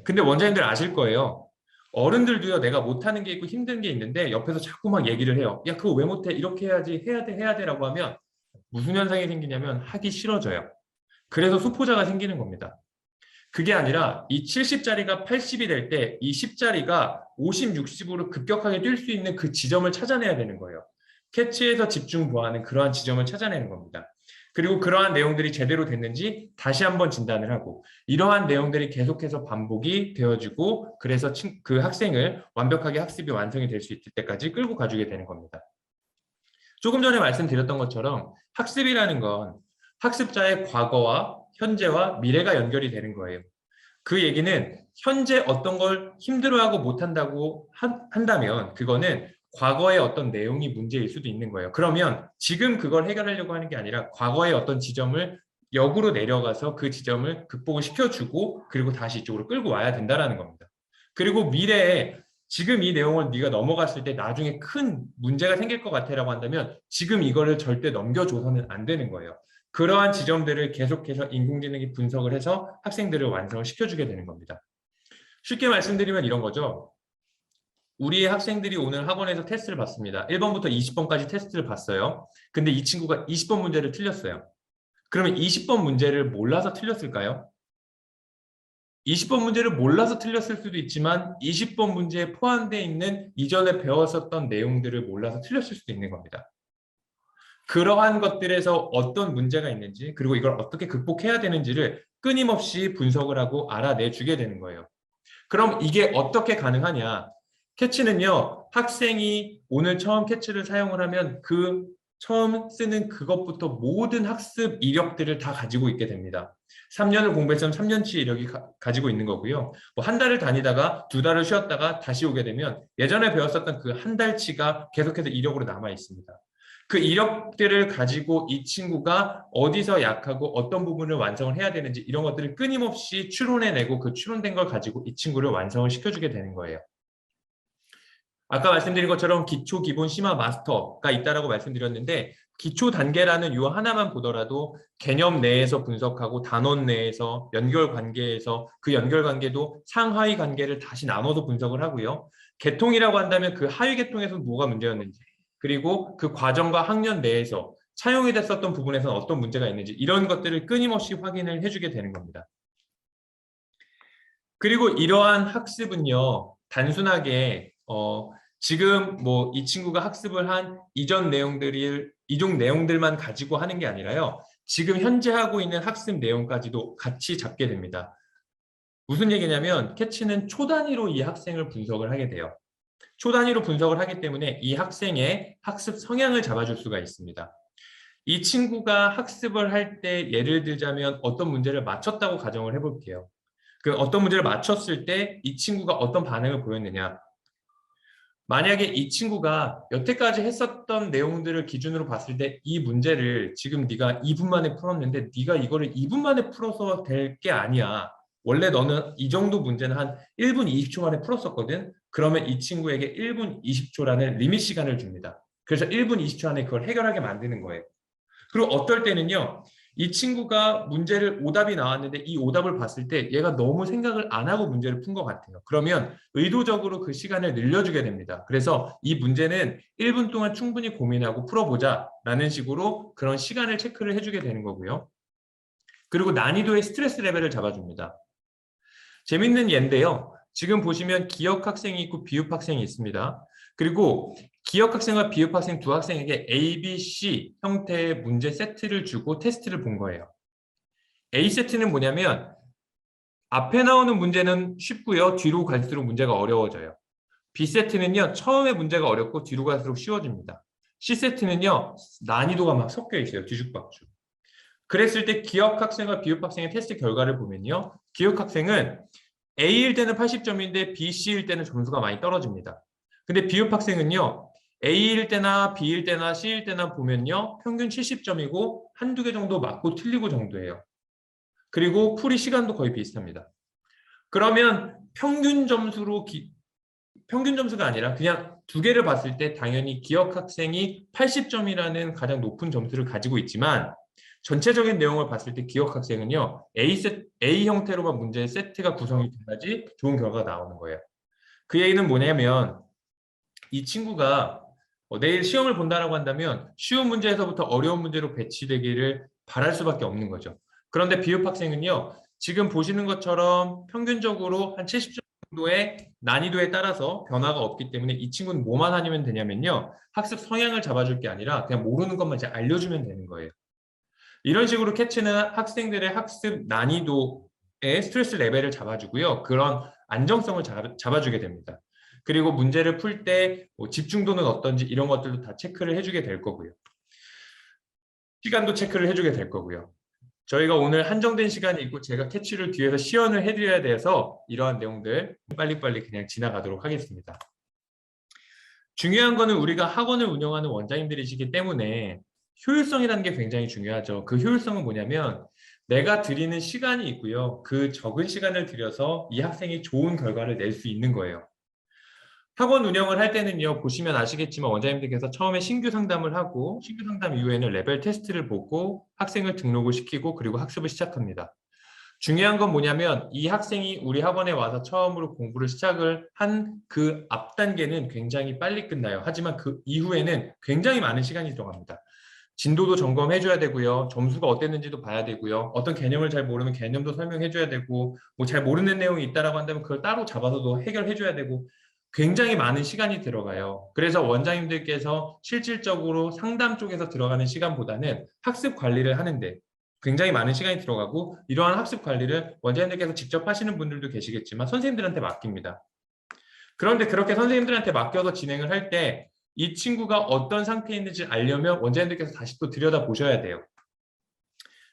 근데 원장님들 아실 거예요. 어른들도요, 내가 못하는 게 있고 힘든 게 있는데 옆에서 자꾸 막 얘기를 해요. 야, 그거 왜 못해? 이렇게 해야지, 해야 돼 라고 하면 무슨 현상이 생기냐면 하기 싫어져요. 그래서 수포자가 생기는 겁니다. 그게 아니라 이 70짜리가 80이 될 때 이 10짜리가 50, 60으로 급격하게 뛸 수 있는 그 지점을 찾아내야 되는 거예요. 캐치에서 집중 보완은 그러한 지점을 찾아내는 겁니다. 그리고 그러한 내용들이 제대로 됐는지 다시 한번 진단을 하고, 이러한 내용들이 계속해서 반복이 되어지고, 그래서 그 학생을 완벽하게 학습이 완성이 될 수 있을 때까지 끌고 가주게 되는 겁니다. 조금 전에 말씀드렸던 것처럼 학습이라는 건 학습자의 과거와 현재와 미래가 연결이 되는 거예요. 그 얘기는 현재 어떤 걸 힘들어하고 못한다고 한다면 그거는 과거의 어떤 내용이 문제일 수도 있는 거예요. 그러면 지금 그걸 해결하려고 하는 게 아니라 과거의 어떤 지점을 역으로 내려가서 그 지점을 극복을 시켜주고, 그리고 다시 이쪽으로 끌고 와야 된다는 겁니다. 그리고 미래에 지금 이 내용을 네가 넘어갔을 때 나중에 큰 문제가 생길 것 같아라고 한다면 지금 이거를 절대 넘겨줘서는 안 되는 거예요. 그러한 지점들을 계속해서 인공지능이 분석을 해서 학생들을 완성을 시켜주게 되는 겁니다. 쉽게 말씀드리면 이런 거죠. 우리 학생들이 오늘 학원에서 테스트를 봤습니다. 1번부터 20번까지 테스트를 봤어요. 근데 이 친구가 20번 문제를 틀렸어요. 그러면 20번 문제를 몰라서 틀렸을까요? 20번 문제를 몰라서 틀렸을 수도 있지만 20번 문제에 포함되어 있는 이전에 배웠었던 내용들을 몰라서 틀렸을 수도 있는 겁니다. 그러한 것들에서 어떤 문제가 있는지, 그리고 이걸 어떻게 극복해야 되는지를 끊임없이 분석을 하고 알아내주게 되는 거예요. 그럼 이게 어떻게 가능하냐? 캐치는요, 학생이 오늘 처음 캐치를 사용을 하면 그 처음 쓰는 그것부터 모든 학습 이력들을 다 가지고 있게 됩니다. 3년을 공부했으면 3년치 이력이 가지고 있는 거고요. 뭐 한 달을 다니다가 2달을 쉬었다가 다시 오게 되면 예전에 배웠었던 그 한 달치가 계속해서 이력으로 남아 있습니다. 그 이력들을 가지고 이 친구가 어디서 약하고 어떤 부분을 완성을 해야 되는지 이런 것들을 끊임없이 추론해내고 그 추론된 걸 가지고 이 친구를 완성을 시켜주게 되는 거예요. 아까 말씀드린 것처럼 기초, 기본, 심화, 마스터가 있다라고 말씀드렸는데 기초 단계라는 요 하나만 보더라도 개념 내에서 분석하고 단원 내에서 연결 관계에서 그 연결 관계도 상하위 관계를 다시 나눠서 분석을 하고요. 계통이라고 한다면 그 하위 계통에서 뭐가 문제였는지, 그리고 그 과정과 학년 내에서 차용이 됐었던 부분에서는 어떤 문제가 있는지 이런 것들을 끊임없이 확인을 해주게 되는 겁니다. 그리고 이러한 학습은요, 단순하게 지금 뭐 이 친구가 학습을 한 이전 내용들만 가지고 하는 게 아니라요, 지금 현재 하고 있는 학습 내용까지도 같이 잡게 됩니다. 무슨 얘기냐면 캐치는 초 단위로 이 학생을 분석을 하게 돼요. 초 단위로 분석을 하기 때문에 이 학생의 학습 성향을 잡아줄 수가 있습니다. 이 친구가 학습을 할 때 예를 들자면 어떤 문제를 맞췄다고 가정을 해볼게요. 그 어떤 문제를 맞췄을 때 이 친구가 어떤 반응을 보였느냐. 만약에 이 친구가 여태까지 했었던 내용들을 기준으로 봤을 때 이 문제를 지금 네가 2분 만에 풀었는데 네가 이거를 2분 만에 풀어서 될 게 아니야. 원래 너는 이 정도 문제는 한 1분 20초 만에 풀었었거든. 그러면 이 친구에게 1분 20초라는 리밋 시간을 줍니다. 그래서 1분 20초 안에 그걸 해결하게 만드는 거예요. 그리고 어떨 때는요, 이 친구가 문제를 오답이 나왔는데 이 오답을 봤을 때 얘가 너무 생각을 안 하고 문제를 푼 것 같아요. 그러면 의도적으로 그 시간을 늘려주게 됩니다. 그래서 이 문제는 1분 동안 충분히 고민하고 풀어보자 라는 식으로 그런 시간을 체크를 해주게 되는 거고요. 그리고 난이도의 스트레스 레벨을 잡아줍니다. 재밌는 예인데요. 지금 보시면 기역 학생이 있고 비읍 학생이 있습니다. 그리고 기역 학생과 비읍 학생 두 학생에게 A, B, C 형태의 문제 세트를 주고 테스트를 본 거예요. A 세트는 뭐냐면 앞에 나오는 문제는 쉽고요. 뒤로 갈수록 문제가 어려워져요. B 세트는요. 처음에 문제가 어렵고 뒤로 갈수록 쉬워집니다. C 세트는요. 난이도가 막 섞여 있어요. 뒤죽박죽. 그랬을 때 기역 학생과 비읍 학생의 테스트 결과를 보면요. 기역 학생은 A일 때는 80점인데 B, C일 때는 점수가 많이 떨어집니다. 근데 비읍 학생은요. A일 때나 B일 때나 C일 때나 보면요. 평균 70점이고 한두 개 정도 맞고 틀리고 정도예요. 그리고 풀이 시간도 거의 비슷합니다. 그러면 평균 점수가 아니라 그냥 두 개를 봤을 때 당연히 기역 학생이 80점이라는 가장 높은 점수를 가지고 있지만 전체적인 내용을 봤을 때 기역 학생은요. A 형태로만 문제 세트가 구성이 돼야지 좋은 결과가 나오는 거예요. 그 얘기는 뭐냐면 이 친구가 내일 시험을 본다라고 한다면 쉬운 문제에서부터 어려운 문제로 배치되기를 바랄 수밖에 없는 거죠. 그런데 비읍 학생은요. 지금 보시는 것처럼 평균적으로 한 70점 정도의 난이도에 따라서 변화가 없기 때문에 이 친구는 뭐만 하면 되냐면요. 학습 성향을 잡아줄 게 아니라 그냥 모르는 것만 이제 알려주면 되는 거예요. 이런 식으로 캐치는 학생들의 학습 난이도의 스트레스 레벨을 잡아주고요. 그런 안정성을 잡아주게 됩니다. 그리고 문제를 풀 때 집중도는 어떤지 이런 것들도 다 체크를 해주게 될 거고요. 시간도 체크를 해주게 될 거고요. 저희가 오늘 한정된 시간이 있고 제가 캐치를 뒤에서 시연을 해드려야 돼서 이러한 내용들 빨리빨리 그냥 지나가도록 하겠습니다. 중요한 거는 우리가 학원을 운영하는 원장님들이시기 때문에 효율성이라는 게 굉장히 중요하죠. 그 효율성은 뭐냐면 내가 드리는 시간이 있고요. 그 적은 시간을 들여서 이 학생이 좋은 결과를 낼 수 있는 거예요. 학원 운영을 할 때는요. 보시면 아시겠지만 원장님들께서 처음에 신규 상담을 하고 신규 상담 이후에는 레벨 테스트를 보고 학생을 등록을 시키고 그리고 학습을 시작합니다. 중요한 건 뭐냐면 이 학생이 우리 학원에 와서 처음으로 공부를 시작을 한 그 앞 단계는 굉장히 빨리 끝나요. 하지만 그 이후에는 굉장히 많은 시간이 들어갑니다. 진도도 점검해줘야 되고요. 점수가 어땠는지도 봐야 되고요. 어떤 개념을 잘 모르면 개념도 설명해줘야 되고 뭐 잘 모르는 내용이 있다라고 한다면 그걸 따로 잡아서도 해결해줘야 되고 굉장히 많은 시간이 들어가요. 그래서 원장님들께서 실질적으로 상담 쪽에서 들어가는 시간보다는 학습 관리를 하는데 굉장히 많은 시간이 들어가고 이러한 학습 관리를 원장님들께서 직접 하시는 분들도 계시겠지만 선생님들한테 맡깁니다. 그런데 그렇게 선생님들한테 맡겨서 진행을 할 때 이 친구가 어떤 상태에 있는지 알려면 원장님들께서 다시 또 들여다보셔야 돼요.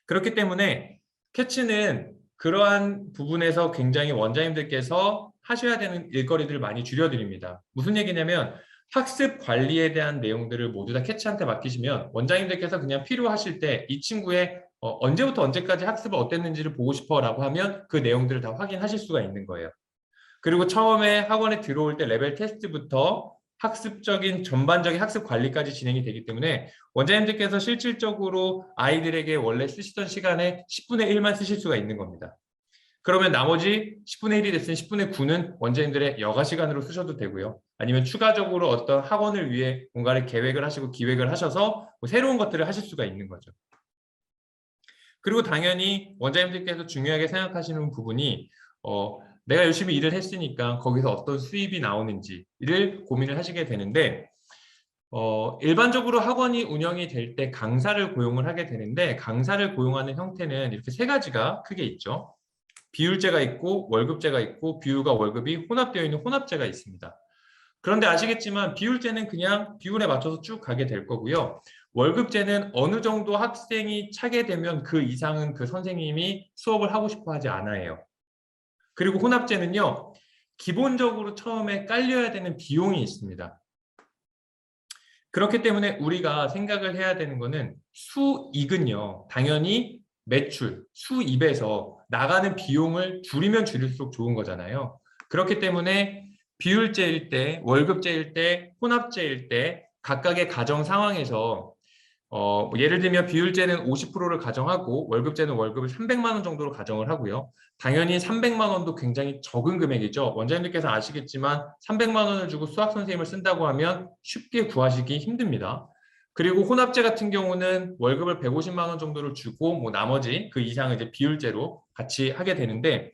그렇기 때문에 캐치는 그러한 부분에서 굉장히 원장님들께서 하셔야 되는 일거리들을 많이 줄여드립니다. 무슨 얘기냐면 학습 관리에 대한 내용들을 모두 다 캐치한테 맡기시면 원장님들께서 그냥 필요하실 때 이 친구의 언제부터 언제까지 학습을 어땠는지를 보고 싶어 라고 하면 그 내용들을 다 확인하실 수가 있는 거예요. 그리고 처음에 학원에 들어올 때 레벨 테스트부터 학습적인 전반적인 학습 관리까지 진행이 되기 때문에 원장님들께서 실질적으로 아이들에게 원래 쓰시던 시간에 10분의 1만 쓰실 수가 있는 겁니다. 그러면 나머지 10분의 1이 됐으면 10분의 9는 원장님들의 여가 시간으로 쓰셔도 되고요. 아니면 추가적으로 어떤 학원을 위해 뭔가를 계획을 하시고 기획을 하셔서 뭐 새로운 것들을 하실 수가 있는 거죠. 그리고 당연히 원장님들께서 중요하게 생각하시는 부분이 내가 열심히 일을 했으니까 거기서 어떤 수입이 나오는지를 고민을 하시게 되는데 일반적으로 학원이 운영이 될 때 강사를 고용을 하게 되는데 강사를 고용하는 형태는 이렇게 세 가지가 크게 있죠. 비율제가 있고 월급제가 있고 비율과 월급이 혼합되어 있는 혼합제가 있습니다. 그런데 아시겠지만 비율제는 그냥 비율에 맞춰서 쭉 가게 될 거고요. 월급제는 어느 정도 학생이 차게 되면 그 이상은 그 선생님이 수업을 하고 싶어 하지 않아요. 그리고 혼합제는요. 기본적으로 처음에 깔려야 되는 비용이 있습니다. 그렇기 때문에 우리가 생각을 해야 되는 거는 수익은요. 당연히 매출, 수입에서 나가는 비용을 줄이면 줄일수록 좋은 거잖아요. 그렇기 때문에 비율제일 때, 월급제일 때, 혼합제일 때 각각의 가정 상황에서 예를 들면 비율제는 50%를 가정하고 월급제는 월급을 300만 원 정도로 가정을 하고요. 당연히 300만 원도 굉장히 적은 금액이죠. 원장님들께서 아시겠지만 300만 원을 주고 수학 선생님을 쓴다고 하면 쉽게 구하시기 힘듭니다. 그리고 혼합제 같은 경우는 월급을 150만 원 정도를 주고 뭐 나머지 그 이상을 이제 비율제로 같이 하게 되는데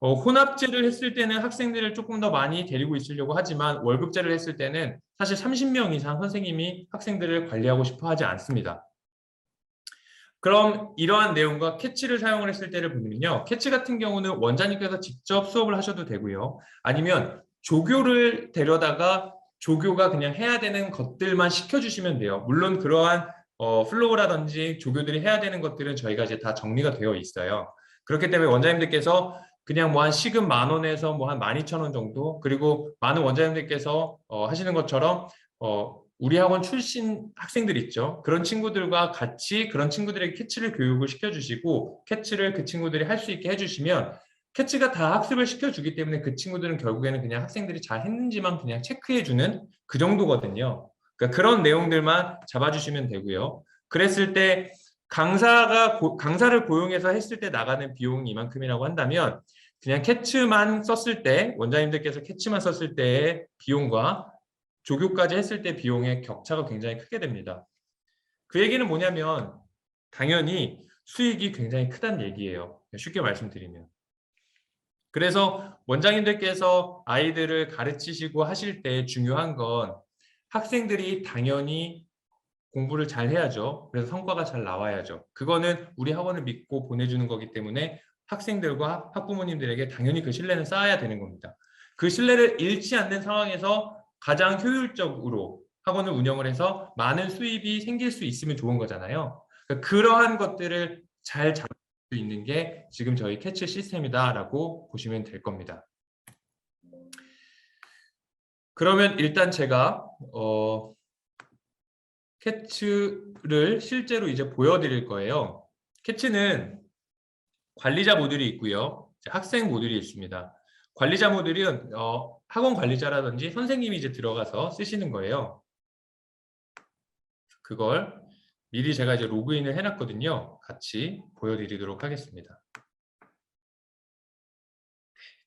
혼합제를 했을 때는 학생들을 조금 더 많이 데리고 있으려고 하지만 월급제를 했을 때는 사실 30명 이상 선생님이 학생들을 관리하고 싶어 하지 않습니다. 그럼 이러한 내용과 캐치를 사용을 했을 때를 보면요. 캐치 같은 경우는 원장님께서 직접 수업을 하셔도 되고요. 아니면 조교를 데려다가 조교가 그냥 해야 되는 것들만 시켜주시면 돼요. 물론 그러한 플로우라든지 조교들이 해야 되는 것들은 저희가 이제 다 정리가 되어 있어요. 그렇기 때문에 원장님들께서 그냥 뭐 한 시급 10,000원에서 뭐 한 12,000원 정도, 그리고 많은 원장님들께서 하시는 것처럼 우리 학원 출신 학생들 있죠. 그런 친구들과 같이 그런 친구들에게 캐치를 교육을 시켜주시고 캐치를 그 친구들이 할 수 있게 해주시면 캐치가 다 학습을 시켜주기 때문에 그 친구들은 결국에는 그냥 학생들이 잘 했는지만 그냥 체크해주는 그 정도거든요. 그러니까 그런 내용들만 잡아주시면 되고요. 그랬을 때 강사를 고용해서 했을 때 나가는 비용이 이만큼이라고 한다면 그냥 캐치만 썼을 때 원장님들께서 캐치만 썼을 때의 비용과 조교까지 했을 때 비용의 격차가 굉장히 크게 됩니다. 그 얘기는 뭐냐면 당연히 수익이 굉장히 크다는 얘기예요. 쉽게 말씀드리면. 그래서 원장님들께서 아이들을 가르치시고 하실 때 중요한 건 학생들이 당연히 공부를 잘 해야죠. 그래서 성과가 잘 나와야죠. 그거는 우리 학원을 믿고 보내주는 거기 때문에 학생들과 학부모님들에게 당연히 그 신뢰는 쌓아야 되는 겁니다. 그 신뢰를 잃지 않는 상황에서 가장 효율적으로 학원을 운영을 해서 많은 수입이 생길 수 있으면 좋은 거잖아요. 그러니까 그러한 것들을 잘 잡을 수 있는 게 지금 저희 캐치 시스템이다라고 보시면 될 겁니다. 그러면 일단 제가 캐치를 실제로 이제 보여드릴 거예요. 캐치는 관리자 모듈이 있고요. 학생 모듈이 있습니다. 관리자 모듈은 학원 관리자라든지 선생님이 이제 들어가서 쓰시는 거예요. 그걸 미리 제가 이제 로그인을 해놨거든요. 같이 보여드리도록 하겠습니다.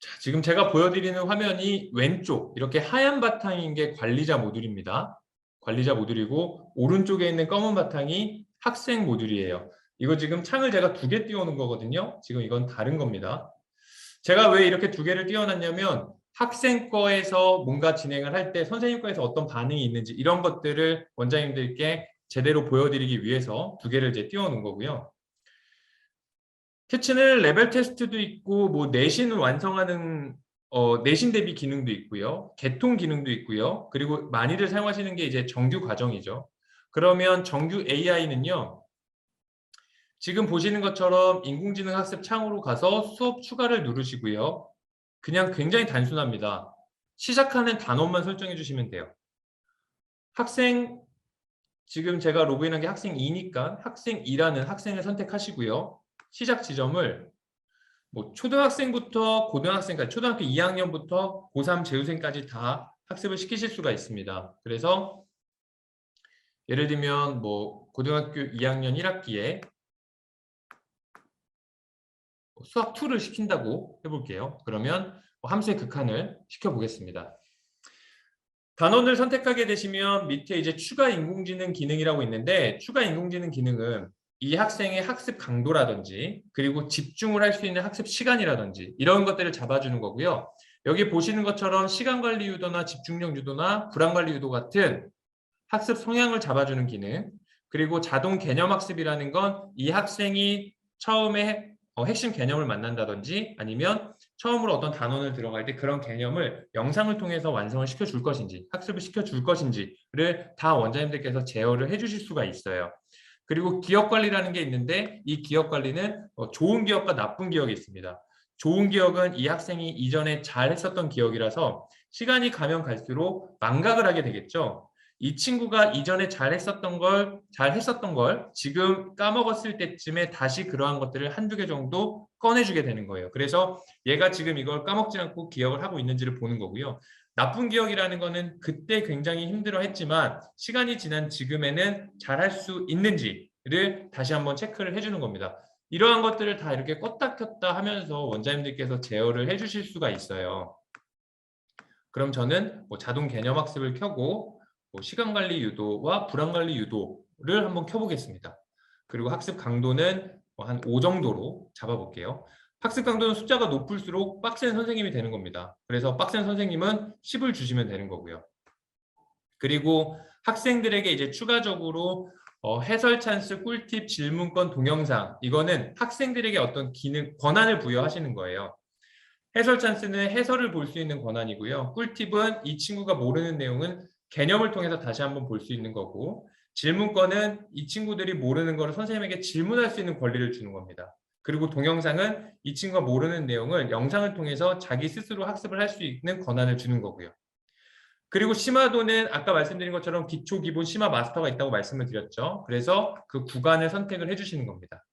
자, 지금 제가 보여드리는 화면이 왼쪽 이렇게 하얀 바탕인 게 관리자 모듈입니다. 관리자 모듈이고 오른쪽에 있는 검은 바탕이 학생 모듈이에요. 이거 지금 창을 제가 2개 띄워놓은 거거든요. 지금 이건 다른 겁니다. 제가 왜 이렇게 2개를 띄워놨냐면 학생 거에서 뭔가 진행을 할 때 선생님 거에서 어떤 반응이 있는지 이런 것들을 원장님들께 제대로 보여드리기 위해서 2개를 이제 띄워놓은 거고요. 캐치는 레벨 테스트도 있고 뭐 내신을 완성하는 내신 대비 기능도 있고요. 개통 기능도 있고요. 그리고 많이들 사용하시는 게 이제 정규 과정이죠. 그러면 정규 AI는요. 지금 보시는 것처럼 인공지능 학습 창으로 가서 수업 추가를 누르시고요. 그냥 굉장히 단순합니다. 시작하는 단원만 설정해 주시면 돼요. 학생, 지금 제가 로그인한 게 학생 2니까 학생 2라는 학생을 선택하시고요. 시작 지점을 뭐 초등학생부터 고등학생까지, 초등학교 2학년부터 고3 재수생까지 다 학습을 시키실 수가 있습니다. 그래서 예를 들면 뭐 고등학교 2학년 1학기에 수학 2를 시킨다고 해볼게요. 그러면 함수의 극한을 시켜보겠습니다. 단원을 선택하게 되시면 밑에 이제 추가 인공지능 기능이라고 있는데 추가 인공지능 기능은 이 학생의 학습 강도라든지 그리고 집중을 할 수 있는 학습 시간이라든지 이런 것들을 잡아주는 거고요. 여기 보시는 것처럼 시간관리 유도나 집중력 유도나 불안관리 유도 같은 학습 성향을 잡아주는 기능, 그리고 자동 개념 학습이라는 건 이 학생이 처음에 핵심 개념을 만난다든지 아니면 처음으로 어떤 단원을 들어갈 때 그런 개념을 영상을 통해서 완성을 시켜줄 것인지 학습을 시켜줄 것인지를 다 원장님들께서 제어를 해주실 수가 있어요. 그리고 기억관리라는 게 있는데 이 기억관리는 좋은 기억과 나쁜 기억이 있습니다. 좋은 기억은 이 학생이 이전에 잘 했었던 기억이라서 시간이 가면 갈수록 망각을 하게 되겠죠. 이 친구가 이전에 잘 했었던 걸 지금 까먹었을 때쯤에 다시 그러한 것들을 한두 개 정도 꺼내주게 되는 거예요. 그래서 얘가 지금 이걸 까먹지 않고 기억을 하고 있는지를 보는 거고요. 나쁜 기억이라는 거는 그때 굉장히 힘들어 했지만 시간이 지난 지금에는 잘할 수 있는지를 다시 한번 체크를 해주는 겁니다. 이러한 것들을 다 이렇게 껐다 켰다 하면서 원장님들께서 제어를 해주실 수가 있어요. 그럼 저는 뭐 자동 개념 학습을 켜고 시간관리 유도와 불안관리 유도를 한번 켜보겠습니다. 그리고 학습 강도는 한 5 정도로 잡아볼게요. 학습 강도는 숫자가 높을수록 빡센 선생님이 되는 겁니다. 그래서 빡센 선생님은 10을 주시면 되는 거고요. 그리고 학생들에게 이제 추가적으로 해설 찬스, 꿀팁, 질문권, 동영상 이거는 학생들에게 어떤 기능, 권한을 부여하시는 거예요. 해설 찬스는 해설을 볼 수 있는 권한이고요. 꿀팁은 이 친구가 모르는 내용은 개념을 통해서 다시 한번 볼 수 있는 거고, 질문권은 이 친구들이 모르는 거를 선생님에게 질문할 수 있는 권리를 주는 겁니다. 그리고 동영상은 이 친구가 모르는 내용을 영상을 통해서 자기 스스로 학습을 할 수 있는 권한을 주는 거고요. 그리고 심화도는 아까 말씀드린 것처럼 기초, 기본, 심화, 마스터가 있다고 말씀을 드렸죠. 그래서 그 구간을 선택을 해주시는 겁니다.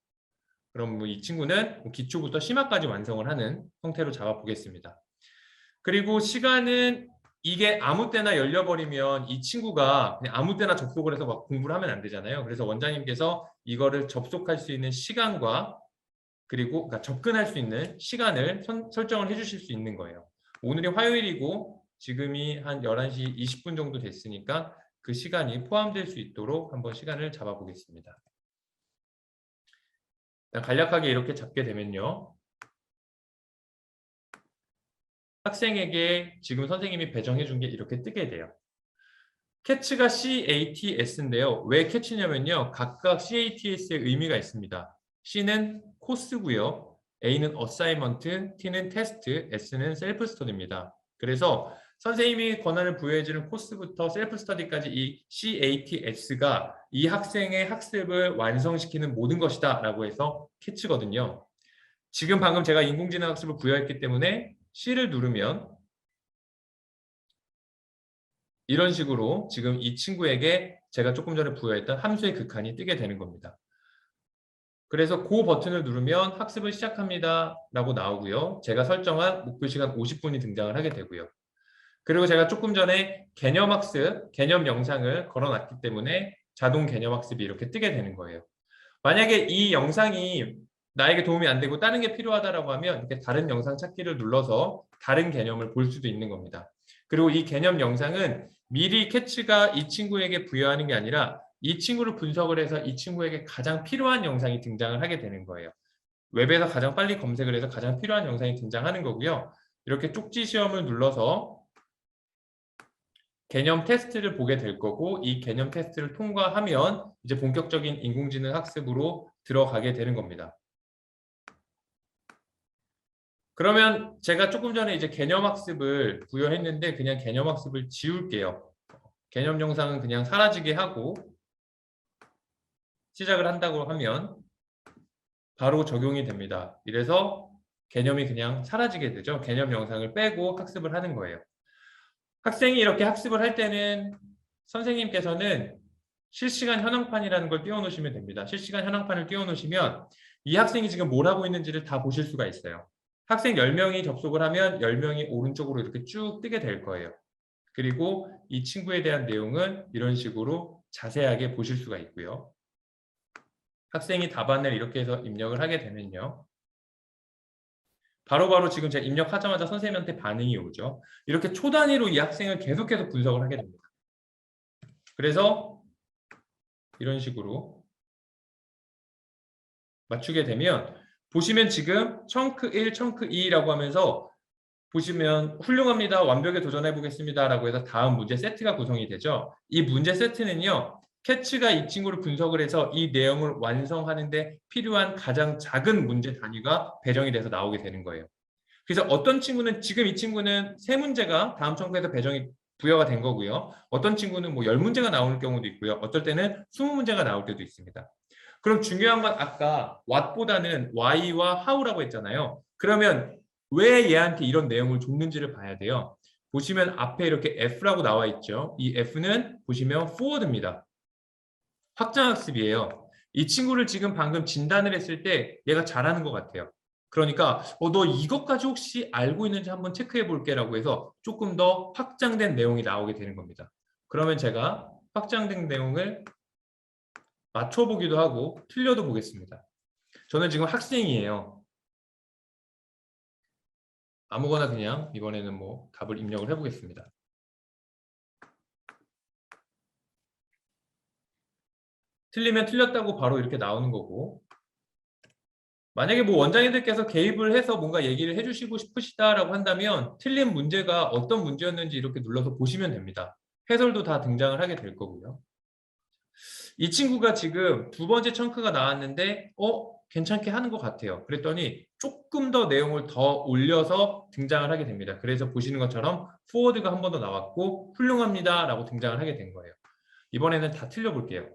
그럼 뭐 이 친구는 기초부터 심화까지 완성을 하는 형태로 잡아보겠습니다. 그리고 시간은 이게 아무 때나 열려버리면 이 친구가 그냥 아무 때나 접속을 해서 막 공부를 하면 안 되잖아요. 그래서 원장님께서 이거를 접속할 수 있는 시간과 그리고 그러니까 접근할 수 있는 시간을 설정을 해주실 수 있는 거예요. 오늘이 화요일이고 지금이 한 11시 20분 정도 됐으니까 그 시간이 포함될 수 있도록 한번 시간을 잡아보겠습니다. 간략하게 이렇게 잡게 되면요. 학생에게 지금 선생님이 배정해 준 게 이렇게 뜨게 돼요. 캐치가 CATS인데요. 왜 캐치냐면요. 각각 CATS의 의미가 있습니다. C는 코스고요. A는 어사이먼트, T는 테스트, S는 셀프 스터디입니다. 그래서 선생님이 권한을 부여해주는 코스부터 셀프 스터디까지 이 CATS가 이 학생의 학습을 완성시키는 모든 것이다 라고 해서 캐치거든요. 지금 방금 제가 인공지능 학습을 부여했기 때문에 C를 누르면 이런 식으로 지금 이 친구에게 제가 조금 전에 부여했던 함수의 극한이 뜨게 되는 겁니다. 그래서 그 버튼을 누르면 학습을 시작합니다 라고 나오고요. 제가 설정한 목표 시간 50분이 등장을 하게 되고요. 그리고 제가 조금 전에 개념학습, 개념 영상을 걸어놨기 때문에 자동 개념학습이 이렇게 뜨게 되는 거예요. 만약에 이 영상이 나에게 도움이 안 되고 다른 게 필요하다라고 하면 이렇게 다른 영상 찾기를 눌러서 다른 개념을 볼 수도 있는 겁니다. 그리고 이 개념 영상은 미리 캐치가 이 친구에게 부여하는 게 아니라 이 친구를 분석을 해서 이 친구에게 가장 필요한 영상이 등장을 하게 되는 거예요. 웹에서 가장 빨리 검색을 해서 가장 필요한 영상이 등장하는 거고요. 이렇게 쪽지 시험을 눌러서 개념 테스트를 보게 될 거고 이 개념 테스트를 통과하면 이제 본격적인 인공지능 학습으로 들어가게 되는 겁니다. 그러면 제가 조금 전에 이제 개념 학습을 부여했는데 그냥 개념 학습을 지울게요. 개념 영상은 그냥 사라지게 하고 시작을 한다고 하면 바로 적용이 됩니다. 이래서 개념이 그냥 사라지게 되죠. 개념 영상을 빼고 학습을 하는 거예요. 학생이 이렇게 학습을 할 때는 선생님께서는 실시간 현황판이라는 걸 띄워놓으시면 됩니다. 실시간 현황판을 띄워놓으시면 이 학생이 지금 뭘 하고 있는지를 다 보실 수가 있어요. 학생 10명이 접속을 하면 10명이 오른쪽으로 이렇게 쭉 뜨게 될 거예요. 그리고 이 친구에 대한 내용은 이런 식으로 자세하게 보실 수가 있고요. 학생이 답안을 이렇게 해서 입력을 하게 되면요. 바로바로 지금 제가 입력하자마자 선생님한테 반응이 오죠. 이렇게 초 단위로 이 학생을 계속해서 분석을 하게 됩니다. 그래서 이런 식으로 맞추게 되면 보시면 지금 청크 1, 청크 2라고 하면서 보시면 훌륭합니다. 완벽에 도전해 보겠습니다. 라고 해서 다음 문제 세트가 구성이 되죠. 이 문제 세트는요. 캐치가 이 친구를 분석을 해서 이 내용을 완성하는 데 필요한 가장 작은 문제 단위가 배정이 돼서 나오게 되는 거예요. 그래서 어떤 친구는 지금 이 친구는 3문제가 다음 청구에서 배정이 부여가 된 거고요. 어떤 친구는 뭐 10문제가 나오는 경우도 있고요. 어떨 때는 20문제가 나올 때도 있습니다. 그럼 중요한 건 아까 what보다는 why와 how라고 했잖아요. 그러면 왜 얘한테 이런 내용을 줬는지를 봐야 돼요. 보시면 앞에 이렇게 F라고 나와 있죠. 이 F는 보시면 forward입니다. 확장학습이에요. 이 친구를 지금 방금 진단을 했을 때 얘가 잘하는 것 같아요. 그러니까 너 이것까지 혹시 알고 있는지 한번 체크해 볼게 라고 해서 조금 더 확장된 내용이 나오게 되는 겁니다. 그러면 제가 확장된 내용을 맞춰보기도 하고 틀려도 보겠습니다. 저는 지금 학생이에요. 아무거나 그냥 이번에는 뭐 답을 입력을 해보겠습니다. 틀리면 틀렸다고 바로 이렇게 나오는 거고 만약에 뭐 원장님들께서 개입을 해서 뭔가 얘기를 해주시고 싶으시다라고 한다면 틀린 문제가 어떤 문제였는지 이렇게 눌러서 보시면 됩니다. 해설도 다 등장을 하게 될 거고요. 이 친구가 지금 두 번째 청크가 나왔는데 괜찮게 하는 것 같아요. 그랬더니 조금 더 내용을 더 올려서 등장을 하게 됩니다. 그래서 보시는 것처럼 포워드가 한 번 더 나왔고 훌륭합니다 라고 등장을 하게 된 거예요. 이번에는 다 틀려볼게요.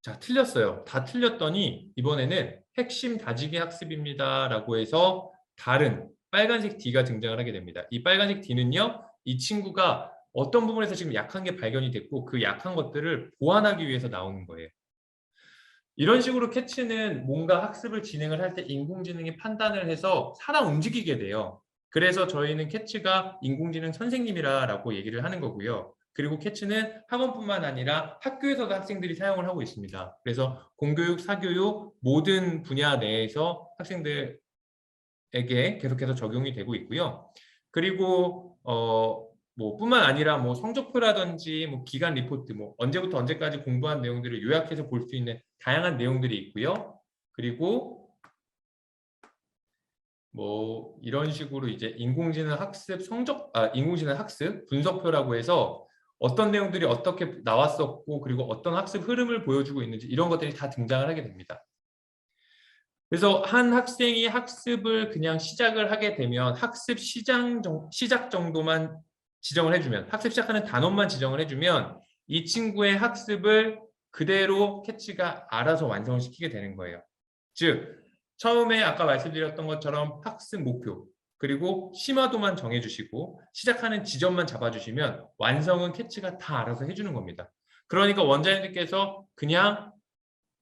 자, 틀렸어요. 다 틀렸더니 이번에는 핵심 다지기 학습입니다 라고 해서 다른 빨간색 D가 등장을 하게 됩니다. 이 빨간색 D는요, 이 친구가 어떤 부분에서 지금 약한 게 발견이 됐고 그 약한 것들을 보완하기 위해서 나오는 거예요. 이런 식으로 캐치는 뭔가 학습을 진행을 할 때 인공지능이 판단을 해서 살아 움직이게 돼요. 그래서 저희는 캐치가 인공지능 선생님이라고 얘기를 하는 거고요. 그리고 캐치는 학원뿐만 아니라 학교에서도 학생들이 사용을 하고 있습니다. 그래서 공교육, 사교육 모든 분야 내에서 학생들에게 계속해서 적용이 되고 있고요. 그리고 뭐 뿐만 아니라 뭐 성적표라든지 뭐 기간 리포트, 뭐 언제부터 언제까지 공부한 내용들을 요약해서 볼 수 있는 다양한 내용들이 있고요. 그리고 뭐 이런 식으로 이제 인공지능 학습 인공지능 학습 분석표라고 해서 어떤 내용들이 어떻게 나왔었고 그리고 어떤 학습 흐름을 보여주고 있는지 이런 것들이 다 등장을 하게 됩니다. 그래서 한 학생이 학습을 그냥 시작을 하게 되면 학습 시작 정도만 지정을 해주면, 학습 시작하는 단원만 지정을 해주면 이 친구의 학습을 그대로 캐치가 알아서 완성을 시키게 되는 거예요. 즉 처음에 아까 말씀드렸던 것처럼 학습 목표 그리고 심화도만 정해주시고 시작하는 지점만 잡아주시면 완성은 캐치가 다 알아서 해주는 겁니다. 그러니까 원장님들께서 그냥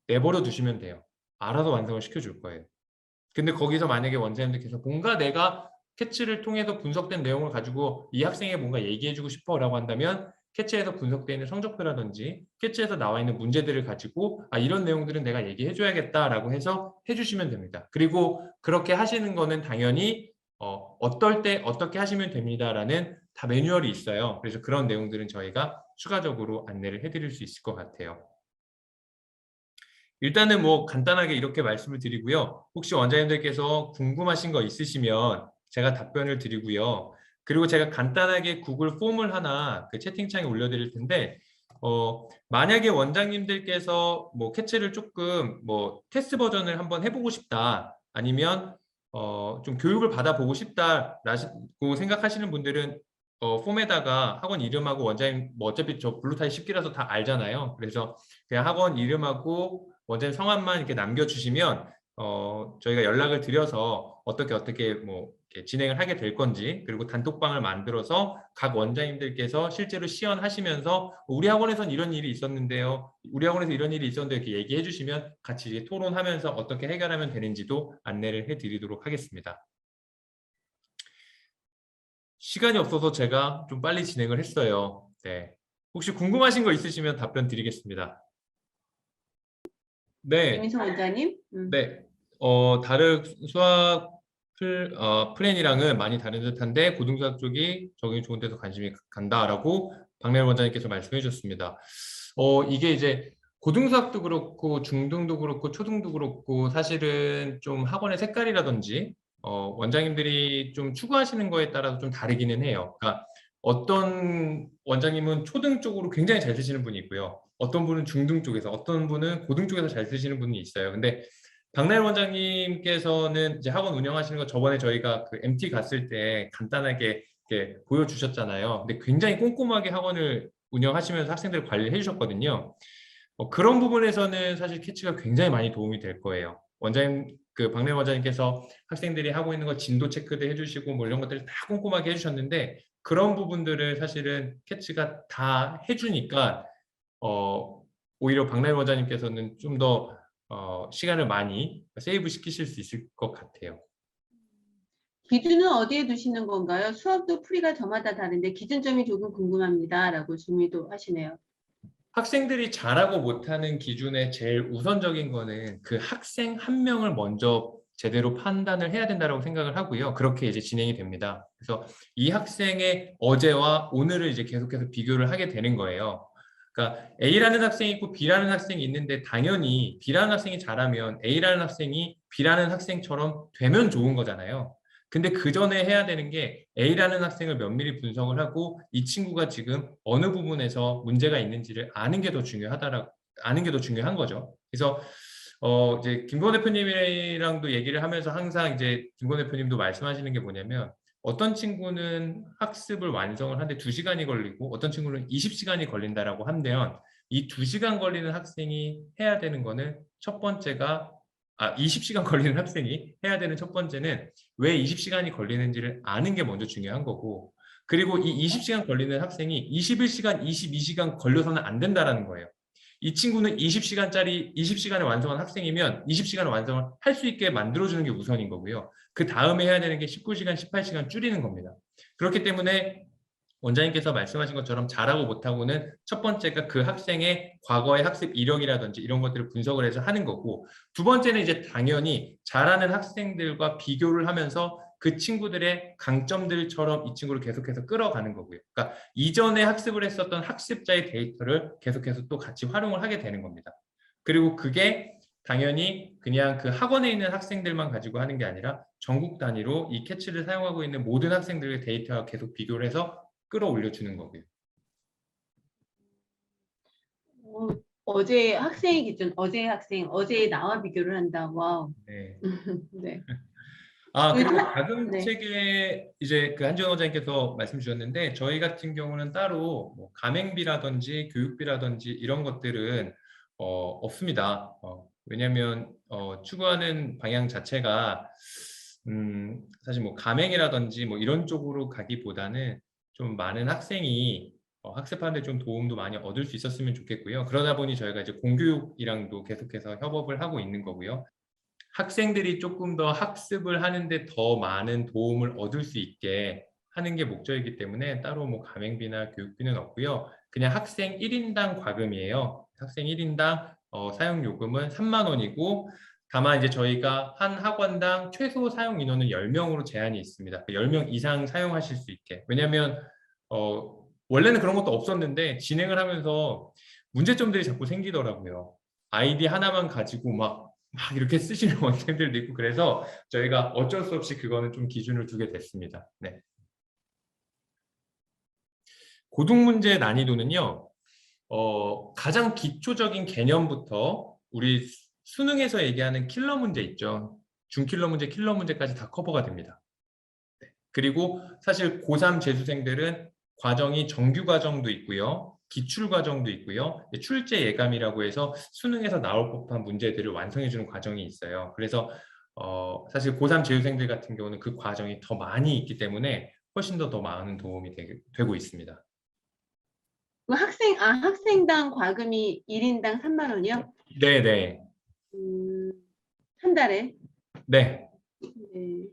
내버려 두시면 돼요. 알아서 완성을 시켜줄 거예요. 근데 거기서 만약에 원장님들께서 뭔가 내가 캐치를 통해서 분석된 내용을 가지고 이 학생에게 뭔가 얘기해주고 싶어 라고 한다면 캐치에서 분석되어 있는 성적표라든지 캐치에서 나와 있는 문제들을 가지고 이런 내용들은 내가 얘기해줘야겠다라고 해서 해주시면 됩니다. 그리고 그렇게 하시는 거는 당연히 어떨 때 어떻게 하시면 됩니다라는 다 매뉴얼이 있어요. 그래서 그런 내용들은 저희가 추가적으로 안내를 해드릴 수 있을 것 같아요. 일단은 뭐 간단하게 이렇게 말씀을 드리고요. 혹시 원장님들께서 궁금하신 거 있으시면 제가 답변을 드리고요. 그리고 제가 간단하게 구글 폼을 하나 그 채팅창에 올려드릴 텐데 만약에 원장님들께서 뭐 캐치를 조금 뭐 테스트 버전을 한번 해보고 싶다 아니면 좀 교육을 받아보고 싶다라고 생각하시는 분들은 폼에다가 학원 이름하고 원장님 뭐 어차피 저 블루타이 10기라서 다 알잖아요. 그래서 그냥 학원 이름하고 원장님 성함만 이렇게 남겨주시면 저희가 연락을 드려서 어떻게 뭐 이렇게 진행을 하게 될 건지 그리고 단톡방을 만들어서 각 원장님들께서 실제로 시연하시면서 우리 학원에선 이런 일이 있었는데요. 우리 학원에서 이런 일이 있었는데 이렇게 얘기해 주시면 같이 이제 토론하면서 어떻게 해결하면 되는지도 안내를 해드리도록 하겠습니다. 시간이 없어서 제가 좀 빨리 진행을 했어요. 네. 혹시 궁금하신 거 있으시면 답변 드리겠습니다. 네. 김인성 원장님. 네. 다른 수학 플랜이랑은 많이 다른 듯한데 고등수학 쪽이 적용이 좋은 데서 관심이 간다라고 박래원 원장님께서 말씀해 주셨습니다. 이게 이제 고등수학도 그렇고 중등도 그렇고 초등도 그렇고 사실은 좀 학원의 색깔이라든지 원장님들이 좀 추구하시는 거에 따라서 좀 다르기는 해요. 그러니까 어떤 원장님은 초등 쪽으로 굉장히 잘 쓰시는 분이 있고요. 어떤 분은 중등 쪽에서, 어떤 분은 고등 쪽에서 잘 쓰시는 분이 있어요. 근데 박나일 원장님께서는 이제 학원 운영하시는 거 저번에 저희가 그 MT 갔을 때 간단하게 이렇게 보여주셨잖아요. 근데 굉장히 꼼꼼하게 학원을 운영하시면서 학생들을 관리해 주셨거든요. 그런 부분에서는 사실 캐치가 굉장히 많이 도움이 될 거예요. 원장님, 그 박나일 원장님께서 학생들이 하고 있는 거 진도 체크도 해주시고 뭐 이런 것들을 다 꼼꼼하게 해주셨는데 그런 부분들을 사실은 캐치가 다 해주니까 오히려 박나일 원장님께서는 좀 더 시간을 많이 세이브 시키실 수 있을 것 같아요. 기준은 어디에 두시는 건가요? 수업도 풀이가 저마다 다른데 기준점이 조금 궁금합니다. 라고 준비도 하시네요. 학생들이 잘하고 못하는 기준의 제일 우선적인 거는 그 학생 한 명을 먼저 제대로 판단을 해야 된다고 생각을 하고요. 그렇게 이제 진행이 됩니다. 그래서 이 학생의 어제와 오늘을 이제 계속해서 비교를 하게 되는 거예요. 그러니까 A라는 학생이 있고 B라는 학생이 있는데 당연히 B라는 학생이 잘하면 A라는 학생이 B라는 학생처럼 되면 좋은 거잖아요. 근데 그 전에 해야 되는 게 A라는 학생을 면밀히 분석을 하고 이 친구가 지금 어느 부분에서 문제가 있는지를 아는 게 더 아는 게 더 중요한 거죠. 그래서 이제 김건 대표님이랑도 얘기를 하면서 항상 이제 김건 대표님도 말씀하시는 게 뭐냐면 어떤 친구는 학습을 완성을 하는데 2시간이 걸리고 어떤 친구는 20시간이 걸린다라고 하면 이 2시간 걸리는 학생이 해야 되는 거는 첫 번째가 20시간 걸리는 학생이 해야 되는 첫 번째는 왜 20시간이 걸리는지를 아는 게 먼저 중요한 거고 그리고 이 20시간 걸리는 학생이 21시간, 22시간 걸려서는 안 된다라는 거예요. 이 친구는 20시간을 완성한 학생이면 20시간을 완성을 할 수 있게 만들어주는 게 우선인 거고요. 그 다음에 해야 되는 게 19시간, 18시간 줄이는 겁니다. 그렇기 때문에 원장님께서 말씀하신 것처럼 잘하고 못하고는 첫 번째가 그 학생의 과거의 학습 이력이라든지 이런 것들을 분석을 해서 하는 거고 두 번째는 이제 당연히 잘하는 학생들과 비교를 하면서 그 친구들의 강점들처럼 이 친구를 계속해서 끌어가는 거고요. 그러니까 이전에 학습을 했었던 학습자의 데이터를 계속해서 또 같이 활용을 하게 되는 겁니다. 그리고 그게 당연히 그냥 그 학원에 있는 학생들만 가지고 하는 게 아니라 전국 단위로 이 캐치를 사용하고 있는 모든 학생들의 데이터와 계속 비교를 해서 끌어올려주는 거고요. 어제 학생의 기준, 어제 학생, 어제 나와 비교를 한다. 와우. 네. 네. 그리고 네. 가금책에 이제 그 한지원 원장님께서 말씀 주셨는데 저희 같은 경우는 따로 뭐 가맹비라든지 교육비라든지 이런 것들은 없습니다. 왜냐하면 추구하는 방향 자체가 사실 뭐 가맹이라든지 뭐 이런 쪽으로 가기보다는 좀 많은 학생이 학습하는 데 좀 도움도 많이 얻을 수 있었으면 좋겠고요. 그러다 보니 저희가 이제 공교육이랑도 계속해서 협업을 하고 있는 거고요. 학생들이 조금 더 학습을 하는데 더 많은 도움을 얻을 수 있게 하는 게 목적이기 때문에 따로 뭐 가맹비나 교육비는 없고요. 그냥 학생 1인당 과금이에요. 학생 1인당 사용 요금은 3만 원이고 다만 이제 저희가 한 학원당 최소 사용 인원은 10명으로 제한이 있습니다. 10명 이상 사용하실 수 있게. 왜냐하면 원래는 그런 것도 없었는데 진행을 하면서 문제점들이 자꾸 생기더라고요. 아이디 하나만 가지고 막 이렇게 쓰시는 원생들도 있고 그래서 저희가 어쩔 수 없이 그거는 좀 기준을 두게 됐습니다. 네. 고등문제 난이도는요. 가장 기초적인 개념부터 우리 수능에서 얘기하는 킬러 문제 있죠. 중킬러 문제, 킬러 문제까지 다 커버가 됩니다. 네. 그리고 사실 고3 재수생들은 과정이 정규 과정도 있고요. 기출 과정도 있고요. 출제 예감이라고 해서 수능에서 나올 법한 문제들을 완성해주는 과정이 있어요. 그래서 사실 고3 재수생들 같은 경우는 그 과정이 더 많이 있기 때문에 훨씬 더 많은 도움이 되고 있습니다. 학생당 과금이 1인당 3만 원이요? 네네. 한 달에? 네. 네.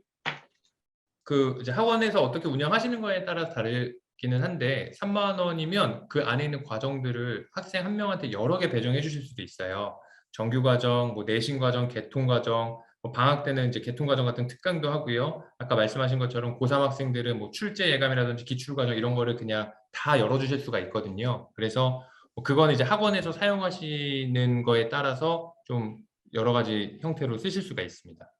그 이제 학원에서 어떻게 운영하시는 거에 따라 다르기는 한데 3만 원이면 그 안에 있는 과정들을 학생 한 명한테 여러 개 배정해 주실 수도 있어요. 정규 과정, 뭐 내신 과정, 개통 과정, 뭐 방학 때는 이제 개통 과정 같은 특강도 하고요. 아까 말씀하신 것처럼 고3 학생들은 뭐 출제 예감이라든지 기출 과정 이런 거를 그냥 다 열어 주실 수가 있거든요. 그래서 뭐 그건 이제 학원에서 사용하시는 거에 따라서 좀 여러 가지 형태로 쓰실 수가 있습니다.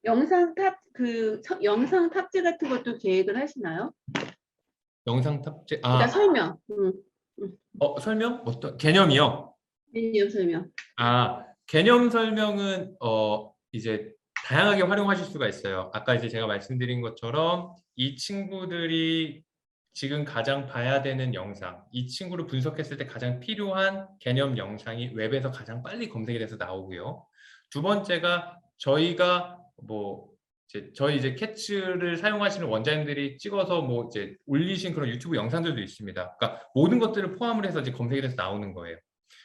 영상 탑재 같은 것도 계획을 하시나요? 영상 탑재, 그러니까 설명. 설명? 어떤 개념이요? 개념 설명. 개념 설명은 이제 다양하게 활용하실 수가 있어요. 아까 이제 제가 말씀드린 것처럼 이 친구들이 지금 가장 봐야 되는 영상, 이 친구를 분석했을 때 가장 필요한 개념 영상이 웹에서 가장 빨리 검색이 돼서 나오고요. 두 번째가 저희가 저희 이제 캐치를 사용하시는 원장님들이 찍어서 이제 올리신 그런 유튜브 영상들도 있습니다. 그러니까 모든 것들을 포함을 해서 이제 검색이 돼서 나오는 거예요.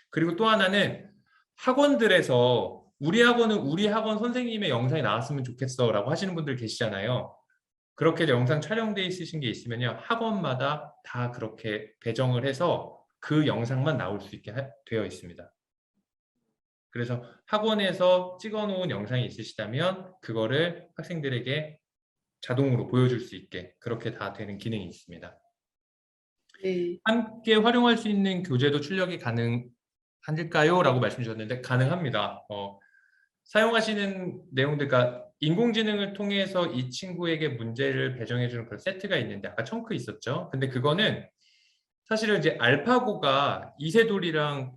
그리고 또 하나는 학원들에서 우리 학원은 우리 학원 선생님의 영상이 나왔으면 좋겠어 라고 하시는 분들 계시잖아요. 그렇게 영상 촬영돼 있으신 게 있으면요. 학원마다 다 그렇게 배정을 해서 그 영상만 나올 수 있게 되어 있습니다. 그래서 학원에서 찍어놓은 영상이 있으시다면 그거를 학생들에게 자동으로 보여줄 수 있게 그렇게 다 되는 기능이 있습니다. 네. 함께 활용할 수 있는 교재도 출력이 가능할까요? 라고 말씀 주셨는데 가능합니다. 사용하시는 내용들, 그러니까 인공지능을 통해서 이 친구에게 문제를 배정해주는 그런 세트가 있는데 아까 청크 있었죠? 근데 그거는 사실은 이제 알파고가 이세돌이랑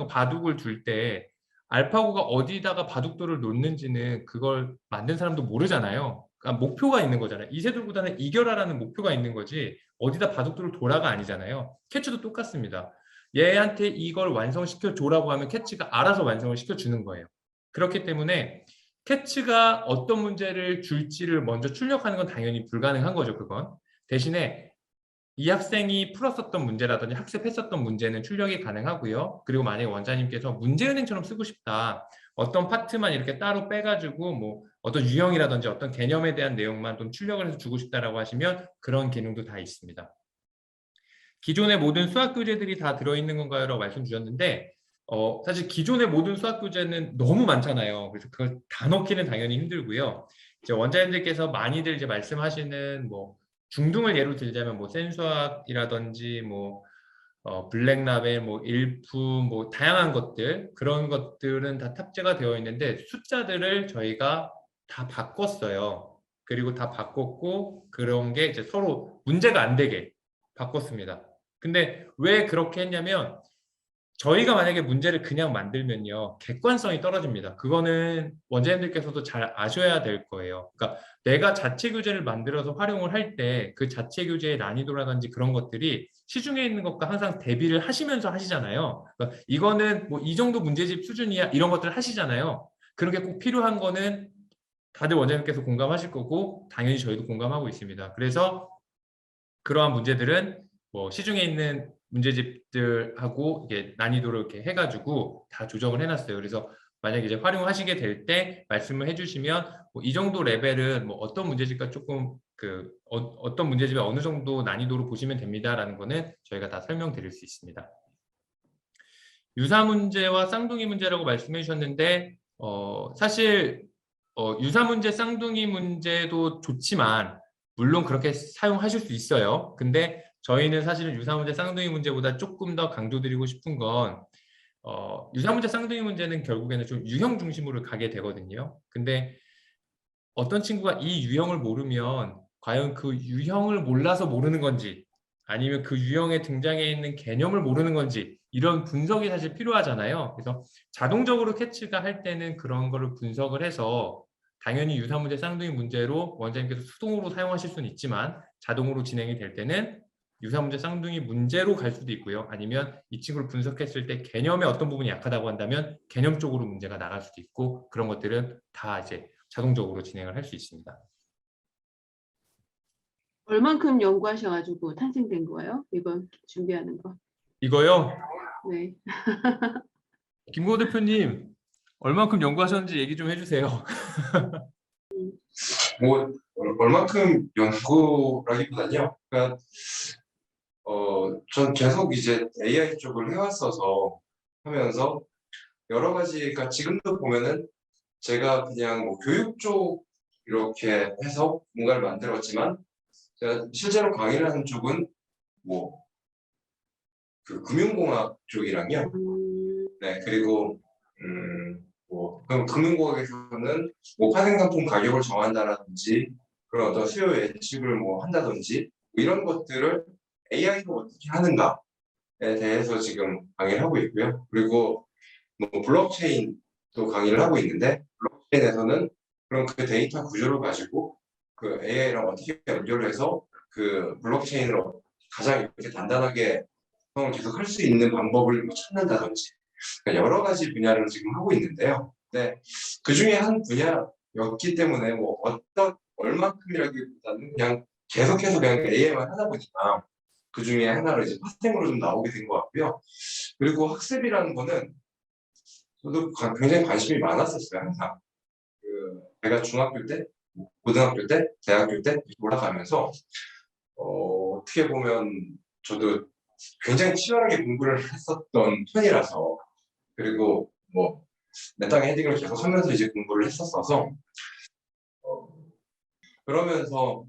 바둑을 둘 때 알파고가 어디다가 바둑돌을 놓는지는 그걸 만든 사람도 모르잖아요. 그러니까 목표가 있는 거잖아요. 이세돌보다는 이겨라라는 목표가 있는 거지 어디다 바둑돌을 돌아가 아니잖아요. 캐치도 똑같습니다. 얘한테 이걸 완성시켜 줘라고 하면 캐치가 알아서 완성을 시켜주는 거예요. 그렇기 때문에 캐치가 어떤 문제를 줄지를 먼저 출력하는 건 당연히 불가능한 거죠. 그건. 대신에 이 학생이 풀었었던 문제라든지 학습했었던 문제는 출력이 가능하고요. 그리고 만약에 원장님께서 문제은행처럼 쓰고 싶다. 어떤 파트만 이렇게 따로 빼가지고 뭐 어떤 유형이라든지 어떤 개념에 대한 내용만 좀 출력을 해서 주고 싶다라고 하시면 그런 기능도 다 있습니다. 기존의 모든 수학 교재들이 다 들어있는 건가요? 라고 말씀 주셨는데 사실 기존의 모든 수학 교재는 너무 많잖아요. 그래서 그걸 다 넣기는 당연히 힘들고요. 이제 원장님들께서 많이들 이제 말씀하시는 뭐 중등을 예로 들자면 뭐 센수학이라든지 뭐 블랙라벨, 뭐 일품, 뭐 다양한 것들 그런 것들은 다 탑재가 되어 있는데 숫자들을 저희가 다 바꿨어요. 그리고 다 바꿨고 그런 게 이제 서로 문제가 안 되게 바꿨습니다. 근데 왜 그렇게 했냐면 저희가 만약에 문제를 그냥 만들면요 객관성이 떨어집니다. 그거는 원장님들께서도 잘 아셔야 될 거예요. 그러니까 내가 자체 교재를 만들어서 활용을 할 때 그 자체 교재의 난이도라든지 그런 것들이 시중에 있는 것과 항상 대비를 하시면서 하시잖아요. 그러니까 이거는 뭐 이 정도 문제집 수준이야 이런 것들을 하시잖아요. 그런 게 꼭 필요한 거는 다들 원장님께서 공감하실 거고 당연히 저희도 공감하고 있습니다. 그래서 그러한 문제들은 뭐 시중에 있는 문제집들하고 이게 난이도를 이렇게 해가지고 다 조정을 해놨어요. 그래서 만약에 이제 활용하시게 될 때 말씀을 해주시면 뭐 이 정도 레벨은 뭐 어떤 문제집과 조금 어떤 문제집에 어느 정도 난이도로 보시면 됩니다라는 거는 저희가 다 설명드릴 수 있습니다. 유사 문제와 쌍둥이 문제라고 말씀해 주셨는데 사실 유사 문제, 쌍둥이 문제도 좋지만 물론 그렇게 사용하실 수 있어요. 근데 저희는 사실은 유사 문제, 쌍둥이 문제보다 조금 더 강조드리고 싶은 건 유사 문제, 쌍둥이 문제는 결국에는 좀 유형 중심으로 가게 되거든요. 근데 어떤 친구가 이 유형을 모르면 과연 그 유형을 몰라서 모르는 건지 아니면 그 유형에 등장해 있는 개념을 모르는 건지 이런 분석이 사실 필요하잖아요. 그래서 자동적으로 캐치가 할 때는 그런 거를 분석을 해서 당연히 유사 문제, 쌍둥이 문제로 원장님께서 수동으로 사용하실 수는 있지만 자동으로 진행이 될 때는 유사 문제, 쌍둥이 문제로 갈 수도 있고요. 아니면 이 친구를 분석했을 때 개념의 어떤 부분이 약하다고 한다면 개념 쪽으로 문제가 나갈 수도 있고 그런 것들은 다 이제 자동적으로 진행을 할 수 있습니다. 얼만큼 연구하셔가지고 탄생된 거예요? 이번 준비하는 거. 이거요? 네. 김고 대표님 얼만큼 연구하셨는지 얘기 좀 해주세요. 뭐 얼만큼 연구라기보다는요. 그러니까 전 계속 이제 AI 쪽을 해왔어서 하면서 여러 가지가 그러니까 지금도 보면은 제가 그냥 뭐 교육 쪽 이렇게 해서 뭔가를 만들었지만 제가 실제로 강의를 하는 쪽은 뭐 그 금융공학 쪽이랑요. 네, 그리고 뭐 그럼 금융공학에서는 뭐 파생상품 가격을 정한다라든지 그런 어떤 수요 예측을 뭐 한다든지 뭐 이런 것들을 AI로 어떻게 하는가에 대해서 지금 강의를 하고 있고요. 그리고 뭐 블록체인도 강의를 하고 있는데 블록체인에서는 그럼 그 데이터 구조를 가지고 그 AI랑 어떻게 연결을 해서 그 블록체인을 가장 이렇게 단단하게 활동을 계속 할 수 있는 방법을 뭐 찾는다든지 그러니까 여러 가지 분야를 지금 하고 있는데요. 네, 그 중에 한 분야였기 때문에 뭐 어떤 얼마큼이라기보다는 그냥 계속해서 그냥 AI만 하다 보니까 그 중에 하나로 이제 파생으로 좀 나오게 된 것 같고요. 그리고 학습이라는 거는 저도 굉장히 관심이 많았었어요. 항상 제가 중학교 때 고등학교 때, 대학교 때 이렇게 올라가면서 어떻게 보면 저도 굉장히 치열하게 공부를 했었던 편이라서 그리고 뭐 내 땅의 헤딩을 계속 하면서 이제 공부를 했었어서 그러면서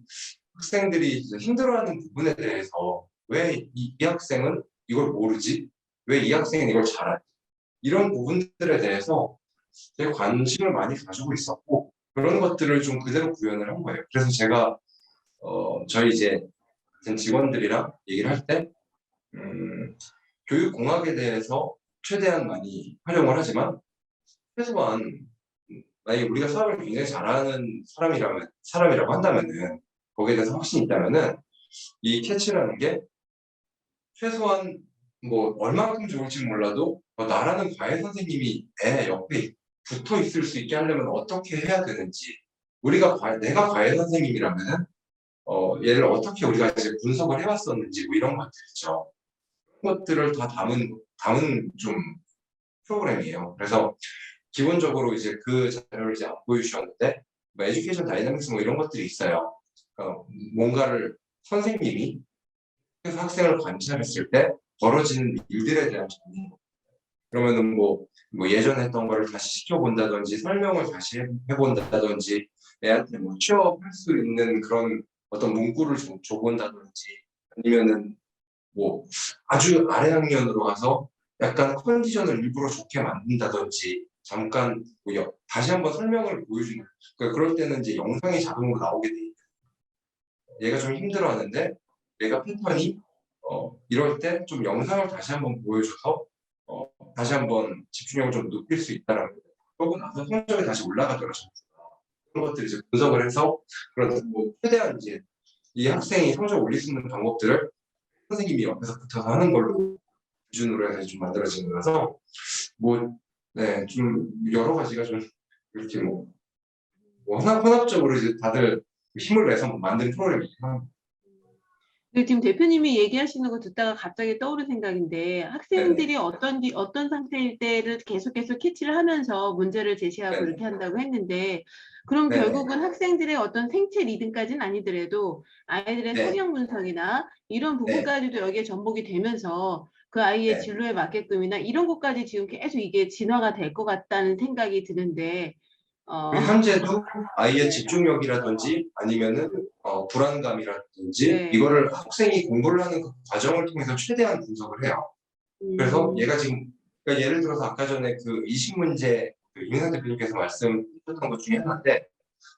학생들이 이제 힘들어하는 부분에 대해서 왜 이 학생은 이걸 모르지? 왜 이 학생은 이걸 잘하지? 이런 부분들에 대해서 되게 관심을 많이 가지고 있었고 그런 것들을 좀 그대로 구현을 한 거예요. 그래서 제가 저희 이제 같은 직원들이랑 얘기를 할 때 교육공학에 대해서 최대한 많이 활용을 하지만 최소한 만약에 우리가 수학을 굉장히 잘하는 사람이라고 한다면은 거기에 대해서 확신이 있다면은 이 캐치라는 게 최소한 뭐 얼마만큼 좋을지 몰라도 나라는 과외 선생님이 애 옆에 붙어 있을 수 있게 하려면 어떻게 해야 되는지 내가 과외 선생님이라면은 얘를 어떻게 우리가 이제 분석을 해왔었는지 뭐 이런 것들이죠. 그런 것들을 다 담은 좀 프로그램이에요. 그래서 기본적으로 이제 그 자료를 이제 안 보여주셨는데 뭐 에듀케이션 다이나믹스 뭐 이런 것들이 있어요. 뭔가를 선생님이 그래서 학생을 관찰했을 때 벌어지는 일들에 대한 정리. 그러면은 뭐 예전에 했던 거를 다시 시켜본다든지 설명을 다시 해본다든지 애한테 뭐 취업할 수 있는 그런 어떤 문구를 줘본다든지 아니면은 뭐 아주 아래 학년으로 가서 약간 컨디션을 일부러 좋게 만든다든지 잠깐 뭐 다시 한번 설명을 보여주는 그럴 때는 이제 영상이 자동으로 나오게 돼 있어요. 얘가 좀 힘들어하는데 얘가 패턴이 이럴 때 좀 영상을 다시 한번 보여줘서 다시 한번 집중력을 좀 높일 수 있다라는 거. 그러고 나서 성적이 다시 올라가더라고요. 그런 것들을 이제 분석을 해서 그런 뭐 최대한 이제 이 학생이 성적을 올릴 수 있는 방법들을 선생님이 옆에서 붙어서 하는 걸로 기준으로 해서 좀 만들어진 거라서 뭐 네, 좀 여러 가지가 좀 이렇게 뭐 혼합적으로 이제 다들 힘을 내서 만든 프로그램이에요. 근데 지금 대표님이 얘기하시는 거 듣다가 갑자기 떠오른 생각인데 학생들이 어떤 상태일 때를 계속해서 캐치를 하면서 문제를 제시하고 네네. 이렇게 한다고 했는데 그럼 네네. 결국은 학생들의 어떤 생체 리듬까지는 아니더라도 아이들의 네. 성향 분석이나 이런 네. 부분까지도 여기에 접목이 되면서 그 아이의 네. 진로에 맞게끔이나 이런 것까지 지금 계속 이게 진화가 될 것 같다는 생각이 드는데 현재도 아이의 집중력이라든지 아니면은 불안감이라든지 네. 이거를 학생이 공부를 하는 그 과정을 통해서 최대한 분석을 해요. 그래서 얘가 지금 그러니까 예를 들어서 아까 전에 그 20문제 임상 대표님께서 말씀하셨던 것 중에 하나인데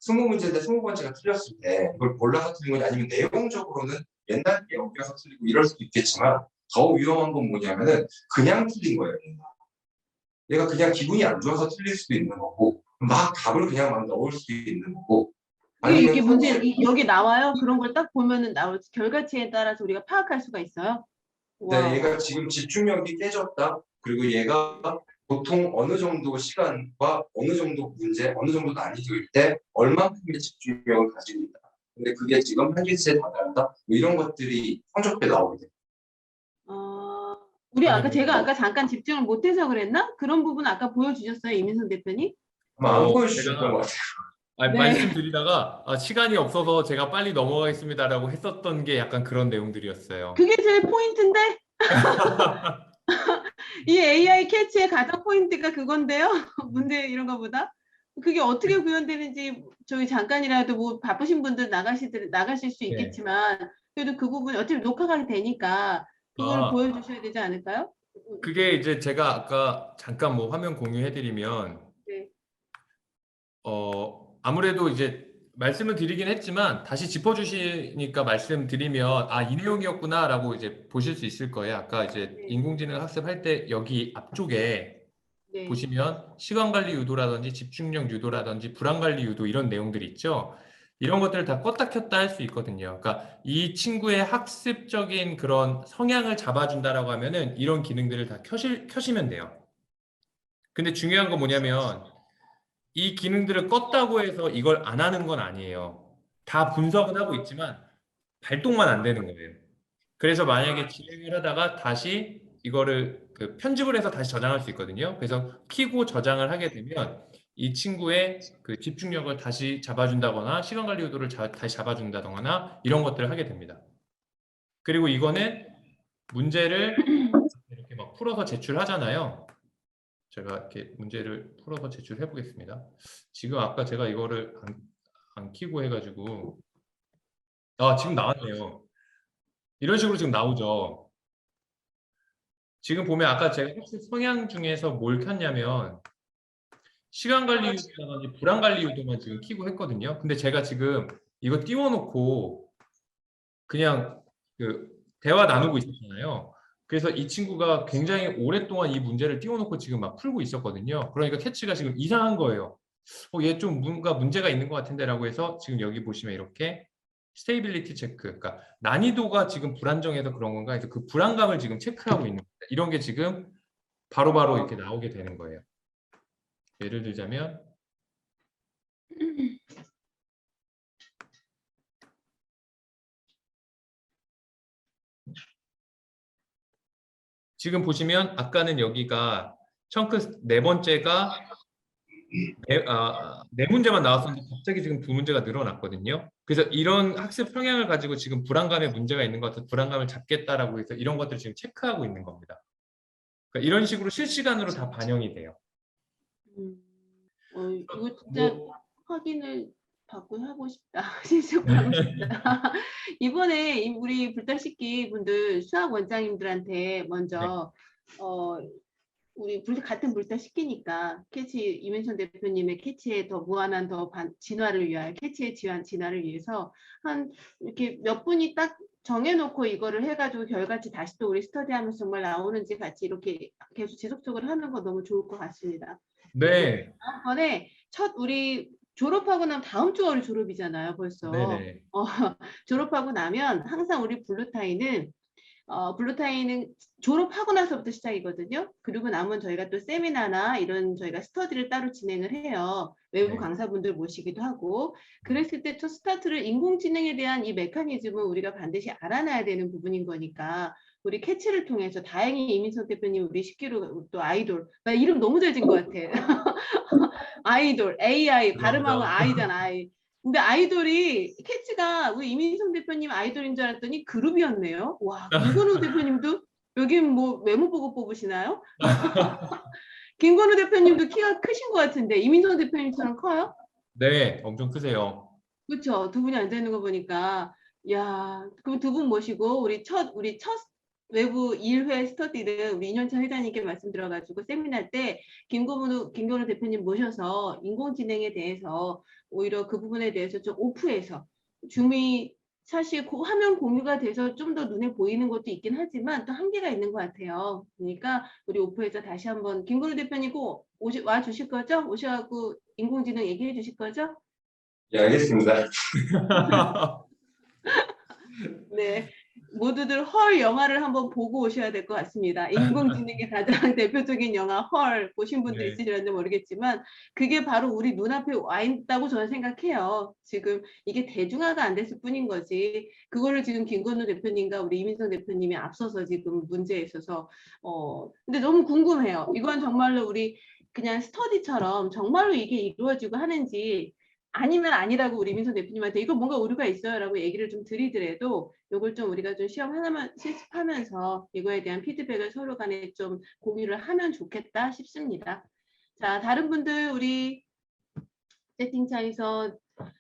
20문제인데 20번째가 틀렸을 때 이걸 몰라서 틀린 거냐 아니면 내용적으로는 옛날 게 엉겨서 틀리고 이럴 수도 있겠지만 더 위험한 건 뭐냐면은 그냥 틀린 거예요. 얘가 그냥 기분이 안 좋아서 틀릴 수도 있는 거고 막 답을 그냥 막 넣을 수도 있는 거고 이게 아니면 문제 여기 나와요? 그런 걸 딱 보면은 나올 결과치에 따라서 우리가 파악할 수가 있어요? 와. 얘가 지금 집중력이 깨졌다. 그리고 얘가 보통 어느 정도 시간과 어느 정도 문제, 어느 정도 난이도일 때 얼마큼의 집중력을 가지고 있다. 근데 그게 지금 한계치에 다다른다. 뭐 이런 것들이 성적표에 나오게 돼요. 우리 아니, 제가 아까 잠깐 집중을 못해서 그랬나? 그런 부분 아까 보여주셨어요, 이민선 대표님? 아마 안 보여주셨던 것 제가 같아요. 아니, 네. 말씀드리다가 시간이 없어서 제가 빨리 넘어가겠습니다라고 했었던 게 약간 그런 내용들이었어요. 그게 제일 포인트인데? 이 AI 캐치의 가장 포인트가 그건데요? 문제 이런 거보다? 그게 어떻게 구현되는지 저희 잠깐이라도 뭐 바쁘신 분들 나가실 수 네. 있겠지만 그래도 그 부분 어차피 녹화가 되니까 그걸 보여주셔야 되지 않을까요? 그게 이제 제가 아까 잠깐 뭐 화면 공유해드리면 네. 아무래도 이제 말씀을 드리긴 했지만 다시 짚어주시니까 말씀드리면 이 내용이었구나라고 이제 보실 수 있을 거예요. 아까 이제 네. 인공지능 학습할 때 여기 앞쪽에 네. 보시면 시간 관리 유도라든지 집중력 유도라든지 불안 관리 유도 이런 내용들이 있죠. 이런 것들을 다 껐다 켰다 할 수 있거든요. 그러니까 이 친구의 학습적인 그런 성향을 잡아준다라고 하면은 이런 기능들을 다 켜시면 돼요. 근데 중요한 건 뭐냐면 이 기능들을 껐다고 해서 이걸 안 하는 건 아니에요. 다 분석은 하고 있지만 발동만 안 되는 거예요. 그래서 만약에 진행을 하다가 다시 이거를 편집을 해서 다시 저장할 수 있거든요. 그래서 키고 저장을 하게 되면 이 친구의 그 집중력을 다시 잡아준다거나 시간 관리 유도를 다시 잡아준다거나 이런 것들을 하게 됩니다. 그리고 이거는 문제를 이렇게 막 풀어서 제출하잖아요. 제가 이렇게 문제를 풀어서 제출해 보겠습니다. 지금 아까 제가 이거를 안 켜고 해가지고 지금 나왔네요. 이런 식으로 지금 나오죠. 지금 보면 아까 제가 학습 성향 중에서 뭘 켰냐면 시간 관리 유도라든지 불안 관리 유도만 지금 켜고 했거든요. 근데 제가 지금 이거 띄워놓고 그냥 그 대화 나누고 있었잖아요. 그래서 이 친구가 굉장히 오랫동안 이 문제를 띄워놓고 지금 막 풀고 있었거든요. 그러니까 캐치가 지금 이상한 거예요. 얘 좀 뭔가 문제가 있는 것 같은데라고 해서 지금 여기 보시면 이렇게 스테이빌리티 체크, 그러니까 난이도가 지금 불안정해서 그런 건가 해서 그 불안감을 지금 체크하고 있는 거예요. 이런 게 지금 바로바로 이렇게 나오게 되는 거예요. 예를 들자면 지금 보시면 아까는 여기가 청크 네 번째가 네 문제만 나왔었는데 갑자기 지금 두 문제가 늘어났거든요. 그래서 이런 학습 성향을 가지고 지금 불안감에 문제가 있는 것 같아서 불안감을 잡겠다라고 해서 이런 것들을 지금 체크하고 있는 겁니다. 그러니까 이런 식으로 실시간으로 다 반영이 돼요. 이거 진짜 확인을 받고 하고 싶다. 실습하고 싶다. 이번에 우리 불타시키 분들 수학 원장님들한테 먼저 우리 같은 불타시키니까 캐치 이민선 대표님의 캐치에 더 무한한 더 진화를 위하여 캐치의 진화를 위해서 한 이렇게 몇 분이 딱 정해놓고 이거를 해가지고 결과치 다시 또 우리 스터디하면서 정말 나오는지 같이 이렇게 계속 지속적으로 하는 거 너무 좋을 것 같습니다. 네. 다음번에 우리 졸업하고 나면 다음 주 월요 졸업이잖아요, 벌써. 네네. 졸업하고 나면 항상 우리 블루타이는 졸업하고 나서부터 시작이거든요. 그리고 남은 저희가 또 세미나나 이런 저희가 스터디를 따로 진행을 해요. 외부 네. 강사분들 모시기도 하고. 그랬을 때 첫 스타트를 인공지능에 대한 이 메커니즘은 우리가 반드시 알아놔야 되는 부분인 거니까 우리 캐치를 통해서 다행히 이민석 대표님 우리 10kg 또 아이돌. 나 이름 너무 잘 지은 것 같아. 아이돌, AI 발음하고 아이잖아. 아이. 근데 아이돌이 캐치가 우리 이민성 대표님 아이돌인 줄 알았더니 그룹이었네요. 와, 김건우 대표님도 여기 뭐 외모 보고 뽑으시나요? 김건우 대표님도 키가 크신 것 같은데 이민성 대표님처럼 커요? 네, 엄청 크세요. 그렇죠. 두 분이 앉아 있는 거 보니까 야, 그럼 두 분 모시고 우리 첫 외부 1회 스터디를 우리 인현찬 회장님께 말씀드려가지고 세미나 때 김건우 대표님 모셔서 인공지능에 대해서 오히려 그 부분에 대해서 좀 오프해서 줌이 사실 화면 공유가 돼서 좀 더 눈에 보이는 것도 있긴 하지만 또 한계가 있는 것 같아요. 그러니까 우리 오프해서 다시 한번 김건우 대표님 꼭 와 주실 거죠? 오셔갖고 인공지능 얘기해 주실 거죠? 예, 알겠습니다. 네, 모두들 헐 영화를 한번 보고 오셔야 될 것 같습니다. 인공지능의 가장 대표적인 영화 헐 보신 분도 네. 있으실지 모르겠지만 그게 바로 우리 눈앞에 와 있다고 저는 생각해요. 지금 이게 대중화가 안 됐을 뿐인 거지. 그거를 지금 김건우 대표님과 우리 이민성 대표님이 앞서서 지금 문제에 있어서 근데 너무 궁금해요. 이건 정말로 우리 그냥 스터디처럼 정말로 이게 이루어지고 하는지 아니면 아니라고 우리 민선 대표님한테 이거 뭔가 오류가 있어요라고 얘기를 좀 드리더라도 이걸 좀 우리가 좀 시험 하나만 실습하면서 이거에 대한 피드백을 서로 간에 좀 공유를 하면 좋겠다 싶습니다. 자, 다른 분들 우리 채팅창에서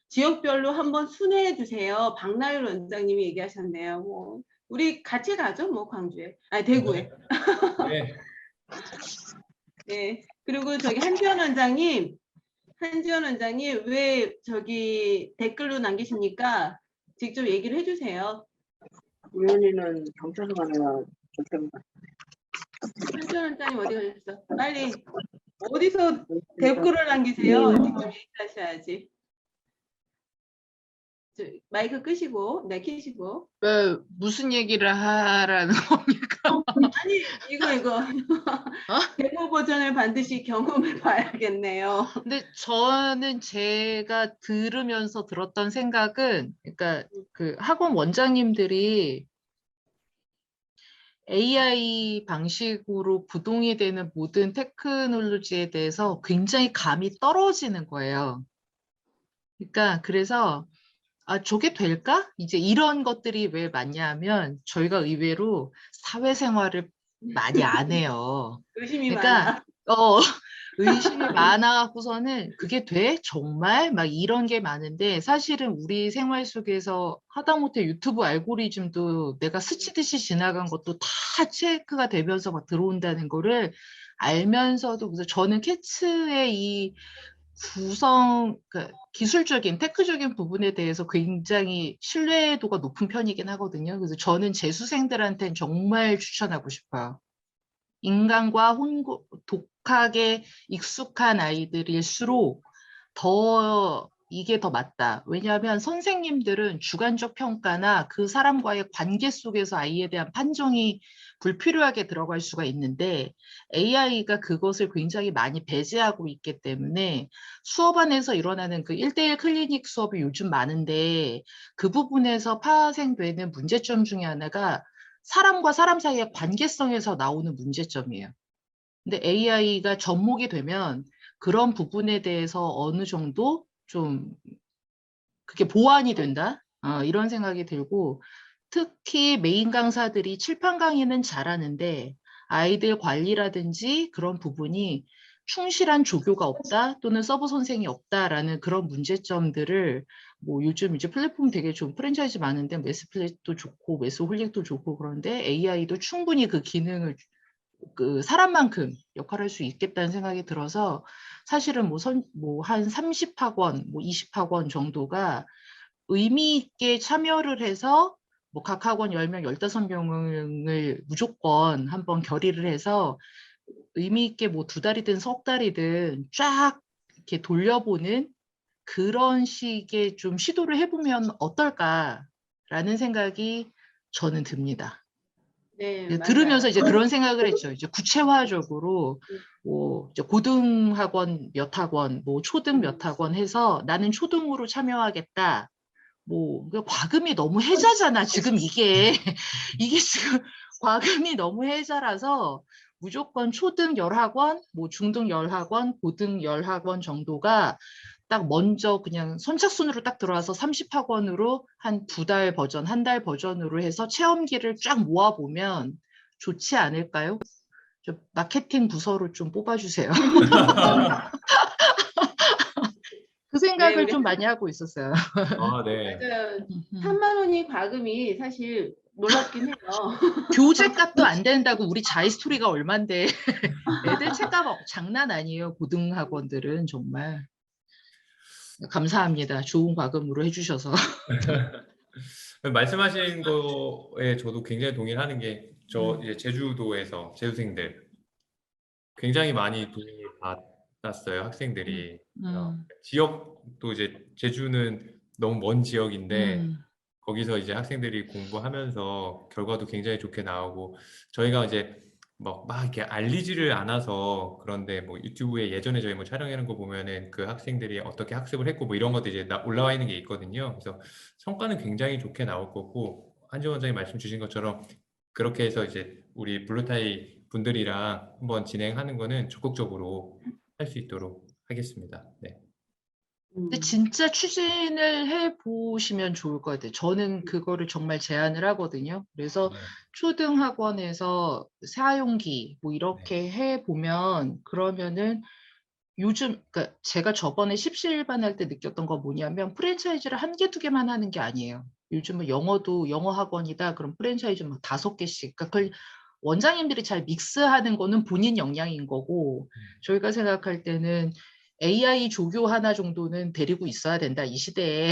지역별로 한번 순회해 주세요. 박나율 원장님이 얘기하셨네요. 뭐 우리 같이 가죠, 뭐 광주에, 아니 대구에. 네. 네. 그리고 저기 한지원 원장님 왜 저기 댓글로 남기십니까? 직접 얘기를 해주세요. 우연히는 경찰서 가느라 좀 한지원 원장님 어디 가셨어? 빨리 어디서 댓글을 남기세요? 직접 얘기하셔야지. 마이크 끄시고, 네, 켜시고. 왜 무슨 얘기를 하라는 겁니까? 아니, 이거. 데모 버전을 반드시 경험해 봐야겠네요. 근데 저는 제가 들으면서 들었던 생각은, 그러니까 그 학원 원장님들이 AI 방식으로 구동이 되는 모든 테크놀로지에 대해서 굉장히 감이 떨어지는 거예요. 그러니까 그래서 저게 될까? 이제 이런 것들이 왜 많냐 하면 저희가 의외로 사회생활을 많이 안 해요. 의심이 그러니까 많아. 의심이 많아갖고서는 그게 돼? 정말? 막 이런 게 많은데 사실은 우리 생활 속에서 하다못해 유튜브 알고리즘도 내가 스치듯이 지나간 것도 다 체크가 되면서 막 들어온다는 거를 알면서도 그래서 저는 캐츠의 이 기술적인 테크적인 부분에 대해서 굉장히 신뢰도가 높은 편이긴 하거든요. 그래서 저는 재수생들한테는 정말 추천하고 싶어요. 인간과 독학에 익숙한 아이들일수록 더 이게 더 맞다. 왜냐하면 선생님들은 주관적 평가나 그 사람과의 관계 속에서 아이에 대한 판정이 불필요하게 들어갈 수가 있는데 AI가 그것을 굉장히 많이 배제하고 있기 때문에 수업 안에서 일어나는 그 1대1 클리닉 수업이 요즘 많은데 그 부분에서 파생되는 문제점 중에 하나가 사람과 사람 사이의 관계성에서 나오는 문제점이에요. 근데 AI가 접목이 되면 그런 부분에 대해서 어느 정도 좀 그게 보완이 된다? 이런 생각이 들고 특히 메인 강사들이 칠판 강의는 잘하는데 아이들 관리라든지 그런 부분이 충실한 조교가 없다 또는 서브 선생이 없다라는 그런 문제점들을 뭐 요즘 이제 플랫폼 되게 좀 프랜차이즈 많은데 매스플랫도 좋고 매스홀릭도 좋고 그런데 AI도 충분히 그 기능을 그 사람만큼 역할을 할 수 있겠다는 생각이 들어서 사실은 한 30학원, 뭐 20학원 정도가 의미 있게 참여를 해서 뭐 각 학원 10명, 15명을 무조건 한번 결의를 해서 의미 있게 뭐 2달이든 석 달이든 쫙 이렇게 돌려보는 그런 식의 좀 시도를 해보면 어떨까라는 생각이 저는 듭니다. 네, 이제 맞아요. 들으면서 이제 그런 생각을 했죠. 이제 구체화적으로 뭐 이제 고등학원 몇 학원, 뭐 초등 몇 학원 해서 나는 초등으로 참여하겠다. 뭐 과금이 너무 해자잖아. 지금 이게 이게 지금 과금이 너무 해자라서 무조건 초등 10학원, 뭐 중등 10학원, 고등 10학원 정도가 딱 먼저 그냥 선착순으로 딱 들어와서 30학원으로 한 2달 버전, 한 달 버전으로 해서 체험기를 쫙 모아보면 좋지 않을까요? 저 마케팅 부서로 좀 뽑아주세요. 그 네, 생각을 우리 좀 많이 하고 있었어요. 네. 맞아요. 3만 원이 과금이 사실 놀랍긴 해요. 교재값도 안 된다고 우리 자이스토리가 얼만데 애들 책값 장난 아니에요. 고등학원들은 정말. 감사합니다. 좋은 과금으로 해주셔서. 말씀하신 거에 저도 굉장히 동의하는 게 저 이제 제주도에서 재수생들 굉장히 많이 도움을 받았어요. 학생들이 음, 지역도 이제 제주는 너무 먼 지역인데 음, 거기서 이제 학생들이 공부하면서 결과도 굉장히 좋게 나오고 저희가 이제 막 이렇게 알리지를 않아서 그런데 뭐 유튜브에 예전에 저희 뭐 촬영하는 거 보면은 그 학생들이 어떻게 학습을 했고 뭐 이런 것도 이제 올라와 있는 게 있거든요. 그래서 성과는 굉장히 좋게 나올 거고 한지원 원장님 말씀 주신 것처럼 그렇게 해서 이제 우리 블루타이 분들이랑 한번 진행하는 거는 적극적으로 할 수 있도록 하겠습니다. 네. 근데 진짜 추진을 해보시면 좋을 것 같아요. 저는 그거를 정말 제안을 하거든요. 그래서 네. 초등학원에서 사용기 뭐 네. 이렇게 해보면 그러면은 요즘 그러니까 제가 저번에 십시일반 할 때 느꼈던 거 뭐냐면 프랜차이즈를 1개, 2개만 하는 게 아니에요. 요즘은 영어도 영어 학원이다. 그럼 프랜차이즈 막 5개씩. 그러니까 그걸 원장님들이 잘 믹스하는 거는 본인 역량인 거고 저희가 생각할 때는 AI 조교 하나 정도는 데리고 있어야 된다. 이 시대에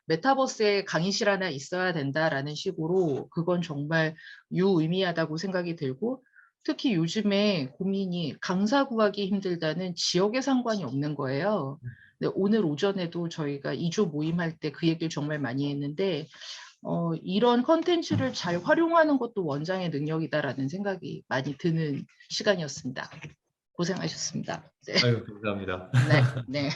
메타버스에 강의실 하나 있어야 된다라는 식으로 그건 정말 유의미하다고 생각이 들고 특히 요즘에 고민이 강사 구하기 힘들다는 지역에 상관이 없는 거예요. 근데 오늘 오전에도 저희가 2조 모임할 때 그 얘기를 정말 많이 했는데 이런 컨텐츠를 잘 활용하는 것도 원장의 능력이다라는 생각이 많이 드는 시간이었습니다. 고생하셨습니다. 네, 아유, 감사합니다. 네, 네.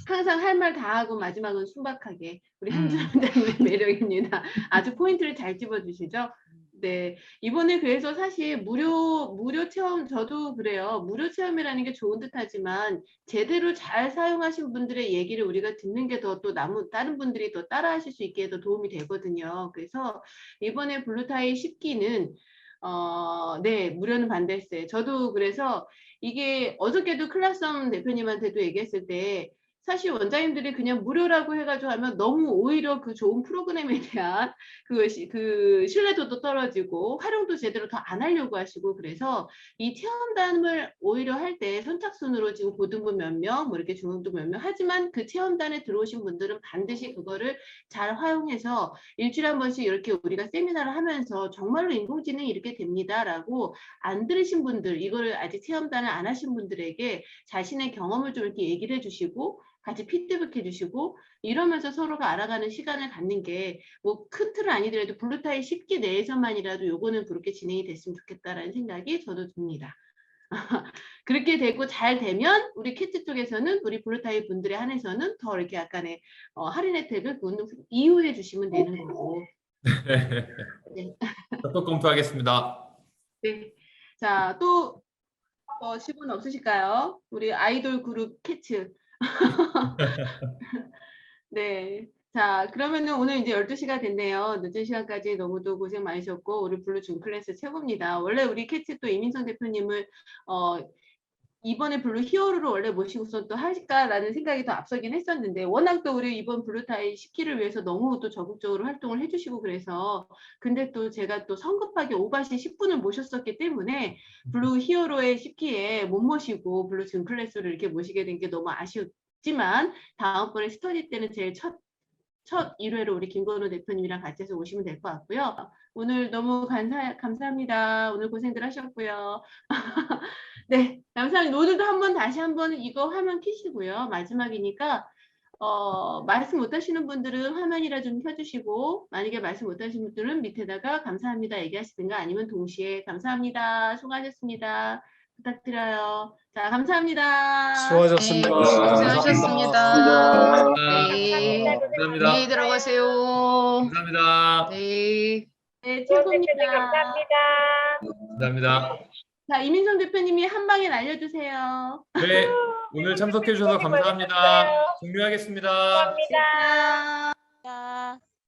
항상 할 말 다 하고 마지막은 순박하게 우리 한준 음. 원장님의 매력입니다. 아주 포인트를 잘 집어주시죠. 네, 이번에 그래서 사실 무료 체험, 저도 그래요. 무료 체험이라는 게 좋은 듯하지만 제대로 잘 사용하신 분들의 얘기를 우리가 듣는 게 더 또 다른 분들이 더 따라 하실 수 있게 더 도움이 되거든요. 그래서 이번에 블루타일 10기는 네, 무료는 반대했어요. 저도 그래서 이게 어저께도 클라썸 대표님한테도 얘기했을 때 사실 원장님들이 그냥 무료라고 해가지고 하면 너무 오히려 그 좋은 프로그램에 대한 그 신뢰도도 떨어지고 활용도 제대로 더 안 하려고 하시고 그래서 이 체험단을 오히려 할 때 선착순으로 지금 고등부 몇 명, 뭐 이렇게 중등부 몇 명 하지만 그 체험단에 들어오신 분들은 반드시 그거를 잘 활용해서 일주일에 한 번씩 이렇게 우리가 세미나를 하면서 정말로 인공지능이 이렇게 됩니다라고 안 들으신 분들, 이거를 아직 체험단을 안 하신 분들에게 자신의 경험을 좀 이렇게 얘기를 해주시고 같이 피드백 해주시고 이러면서 서로가 알아가는 시간을 갖는 게 뭐 큰 틀은 아니더라도 블루타일 10기 내에서만이라도 요거는 그렇게 진행이 됐으면 좋겠다라는 생각이 저도 듭니다. 그렇게 되고 잘 되면 우리 캐치 쪽에서는 우리 블루타일 분들에 한해서는 더 이렇게 약간의 할인 혜택을 이후에 주시면 되는 거고. 네. 적극 검토하겠습니다. 네. 자, 또 질문 없으실까요? 우리 아이돌 그룹 캐츠. 네. 자, 그러면은 오늘 이제 12시가 됐네요. 늦은 시간까지 너무도 고생 많으셨고, 우리 블루 준 클래스 최고입니다. 원래 우리 캐치 또 이민성 대표님을, 이번에 블루 히어로를 원래 모시고서 또 할까라는 생각이 더 앞서긴 했었는데, 워낙 또 우리 이번 블루타일 10기를 위해서 너무 또 적극적으로 활동을 해주시고 그래서, 근데 또 제가 또 성급하게 오바시 10분을 모셨었기 때문에, 블루 히어로의 10기에 못 모시고 블루 준 클래스를 이렇게 모시게 된 게 너무 아쉬웠지만, 다음번에 스터디 때는 제일 첫 1회로 우리 김건우 대표님이랑 같이 해서 오시면 될 것 같고요. 오늘 너무 감사합니다. 오늘 고생들 하셨고요. 네, 감사합니다. 오늘도 다시 한번 이거 화면 켜시고요. 마지막이니까 말씀 못하시는 분들은 화면이라 좀 켜주시고 만약에 말씀 못하시는 분들은 밑에다가 감사합니다 얘기하시든가 아니면 동시에 감사합니다. 수고하셨습니다. 부탁드려요. 자, 감사합니다. 수고하셨습니다. 네, 고생하셨습니다. 네, 감사합니다. 안녕히 들어가세요. 감사합니다. 네. 네, 최고입니다. 감사합니다. 자, 이민성 대표님이 한 방에 날려주세요. 네, 오늘 참석해 주셔서 감사합니다. 종료하겠습니다. 감사합니다.